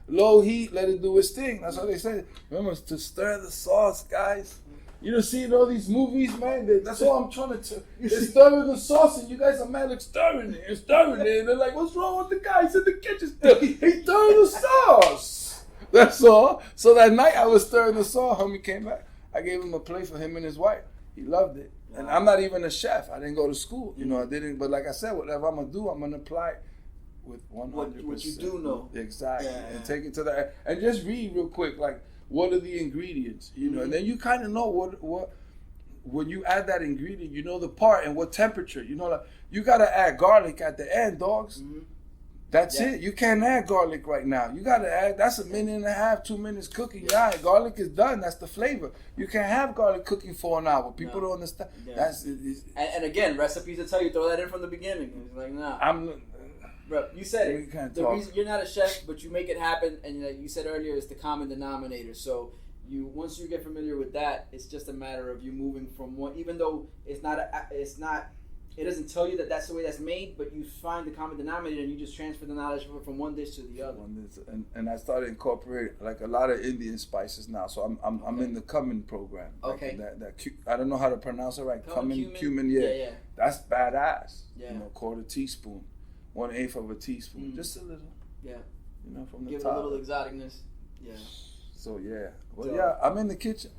Low heat, let it do its thing. That's what they say. Remember, to stir the sauce, guys. You don't see in all these movies, man. That's all I'm trying to. They're stirring the sauce, and you guys are mad like stirring it. And they're like, "What's wrong with the guy? He's in the kitchen still. He's stirring the sauce." That's all. So that night I was stirring the sauce. Homie came back. I gave him a plate for him and his wife. He loved it. And I'm not even a chef. I didn't go to school. I didn't. But like I said, whatever I'm gonna do, I'm gonna apply it with 100%. What you do know. Exactly. And take it to the and just read real quick, like what are the ingredients, and then you kind of know what when you add that ingredient, the part and what temperature. Like you gotta add garlic at the end, dogs. That's it. You can't add garlic right now. You gotta add. That's a minute and a half, 2 minutes cooking. Garlic is done. That's the flavor. You can't have garlic cooking for an hour. People don't understand. Yeah. And again, recipes that tell you throw that in from the beginning. It's like, nah. Bro, you said it. The reason you're not a chef, but you make it happen, and like you said earlier, it's the common denominator. So once you get familiar with that, it's just a matter of you moving from one. Even though it's not. It doesn't tell you that that's the way that's made, but you find the common denominator and you just transfer the knowledge from one dish to the other. And I started incorporating like a lot of Indian spices now. So I'm in the cumin program. Okay. Like I don't know how to pronounce it right. Cumin. Yeah. That's badass. Yeah. 1/4 teaspoon, 1/8 of a teaspoon, just a little. Yeah. From the Give top. Give it a little exoticness. Yeah. So I'm in the kitchen.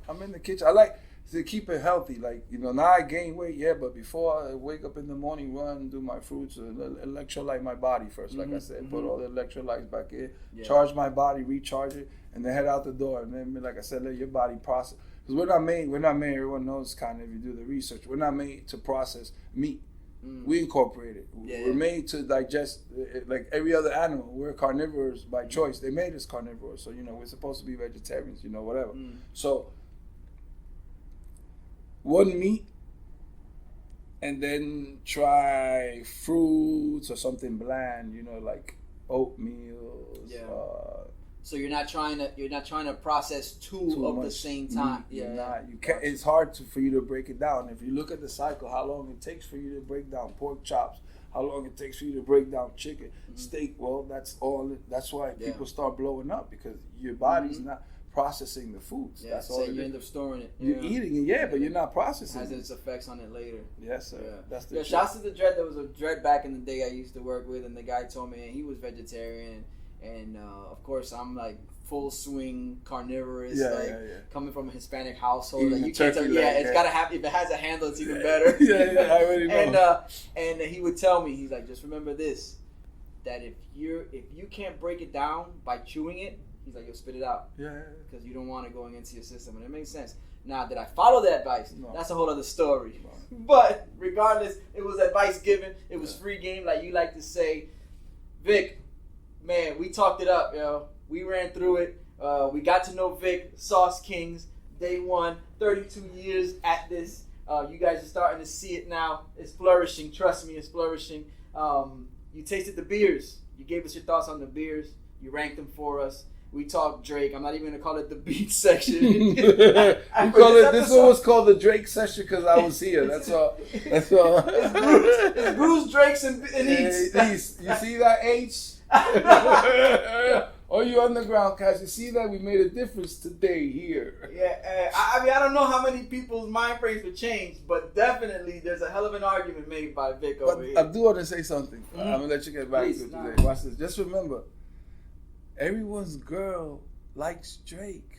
I like to keep it healthy, now I gain weight, but before I wake up in the morning, run, do my fruits, electrolyte my body first, like I said, put all the electrolytes back in, charge my body, recharge it, and then head out the door, and then, like I said, let your body process, because we're not made, everyone knows kind of, if you do the research, we're not made to process meat. We incorporate it. We're made to digest like every other animal. We're carnivores by choice. They made us carnivores, so, we're supposed to be vegetarians, whatever. So, one meat, and then try fruits or something bland, like oatmeal. So you're not trying to process two of the same time. You can't. It's hard for you to break it down. If you look at the cycle, how long it takes for you to break down pork chops, how long it takes for you to break down chicken, steak. Well, that's all. That's why people start blowing up, because your body's not processing the foods. Yeah, That's all so it you is. end up storing it. You're eating it, yeah, but you're not It processing has it. its effects on it later. Yes, sir. Yeah. That's the Yeah, truth. shouts to the dread. There was a dread back in the day I used to work with, and the guy told me he was vegetarian, and of course I'm like full swing carnivorous, coming from a Hispanic household. Eating Like, a you can't tell, turkey yeah, leg, it's yeah. gotta have. If it has a handle, it's even better. Yeah, I already know. And he would tell me, he's like, just remember this, that if you can't break it down by chewing it, he's like, you'll spit it out. Yeah. Because you don't want it going into your system, and it makes sense. Now, did I follow that advice? No. That's a whole other story. No. But regardless, it was advice given. It was free game, like you like to say. Vic, man, we talked it up, yo. We ran through it. We got to know Vic, SauceKingz, day one, 32 years at this. You guys are starting to see it now. It's flourishing. Trust me, it's flourishing. You tasted the beers. You gave us your thoughts on the beers. You ranked them for us. We talked Drake. I'm not even going to call it the beat section. This one was called the Drake session because I was here. That's all. That's all. It's Brews, Drakes, and Eats. Eats. You see that H? Oh, you underground cats. You see that? We made a difference today here. Yeah, I mean, I don't know how many people's mind frames would change, but definitely there's a hell of an argument made by Vic But over here. I do want to say something. Mm-hmm. I'm going to let you get back Please, to it nah. today. Watch this. Just remember, everyone's girl likes Drake.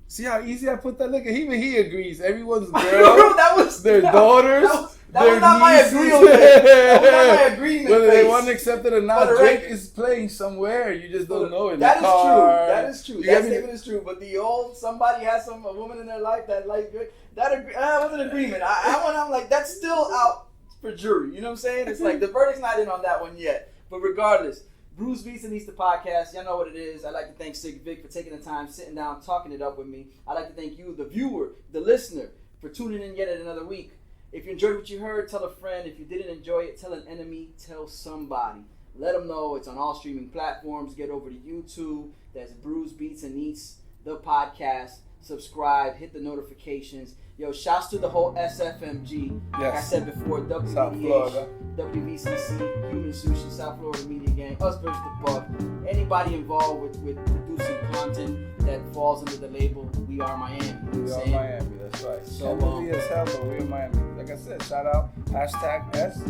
See how easy I put that? Look, even he agrees. Everyone's girl, their daughters, that their was not my nieces. agreement. That was not my agreement. Whether they face. want to accept it or not, For the Drake record. is playing somewhere. You just don't know it. That is car. true. That is true. You That get me? statement is true. But the old somebody has a woman in their life that likes Drake. That was an agreement. I'm like, that's still out for jury. You know what I'm saying? It's like the verdict's not in on that one yet. But regardless, BrewsBeats&Eats the podcast. Y'all know what it is. I'd like to thank Sig Vic for taking the time, sitting down, talking it up with me. I'd like to thank you, the viewer, the listener, for tuning in yet another week. If you enjoyed what you heard, tell a friend. If you didn't enjoy it, tell an enemy, tell somebody. Let them know it's on all streaming platforms. Get over to YouTube. That's BrewsBeats&Eats, the podcast. Subscribe, hit the notifications. Yo, shouts to the whole SFMG. Like I said before, South Florida. WVCC, Human Sushi, South Florida Media Gang, us versus the Buck. Anybody involved with producing content that falls under the label, we are Miami. You know We what are I'm saying? Miami, that's right. So, Empathy as hell, but we are Miami. Like I said, shout out, #SFMG.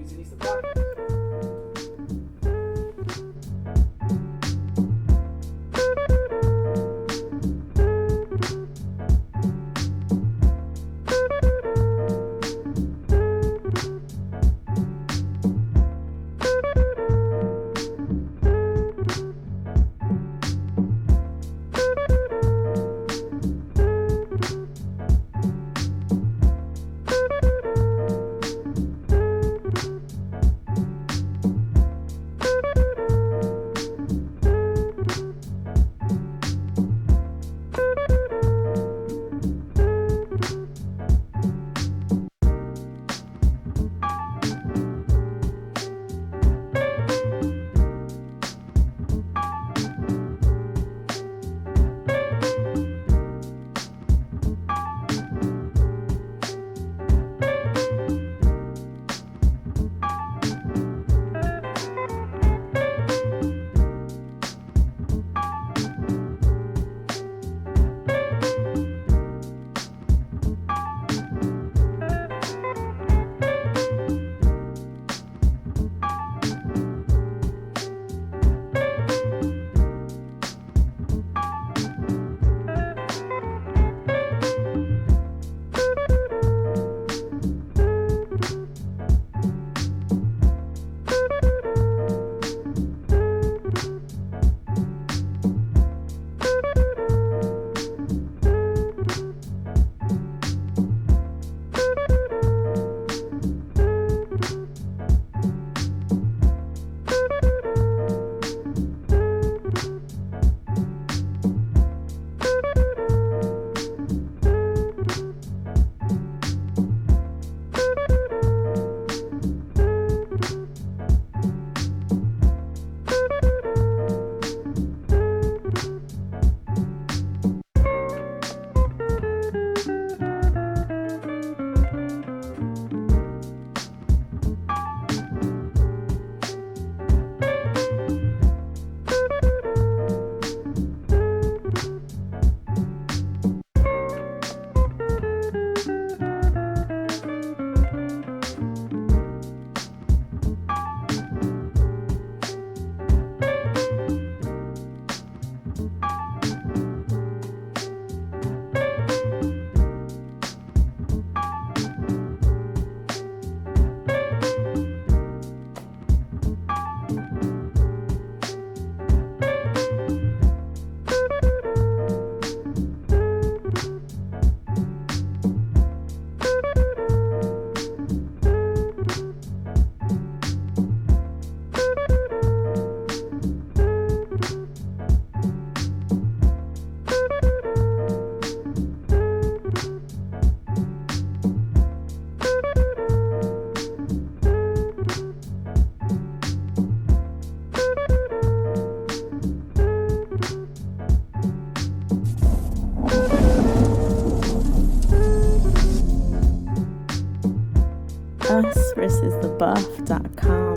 BrewsBeats&Eats the podcast. versusthebuff.com.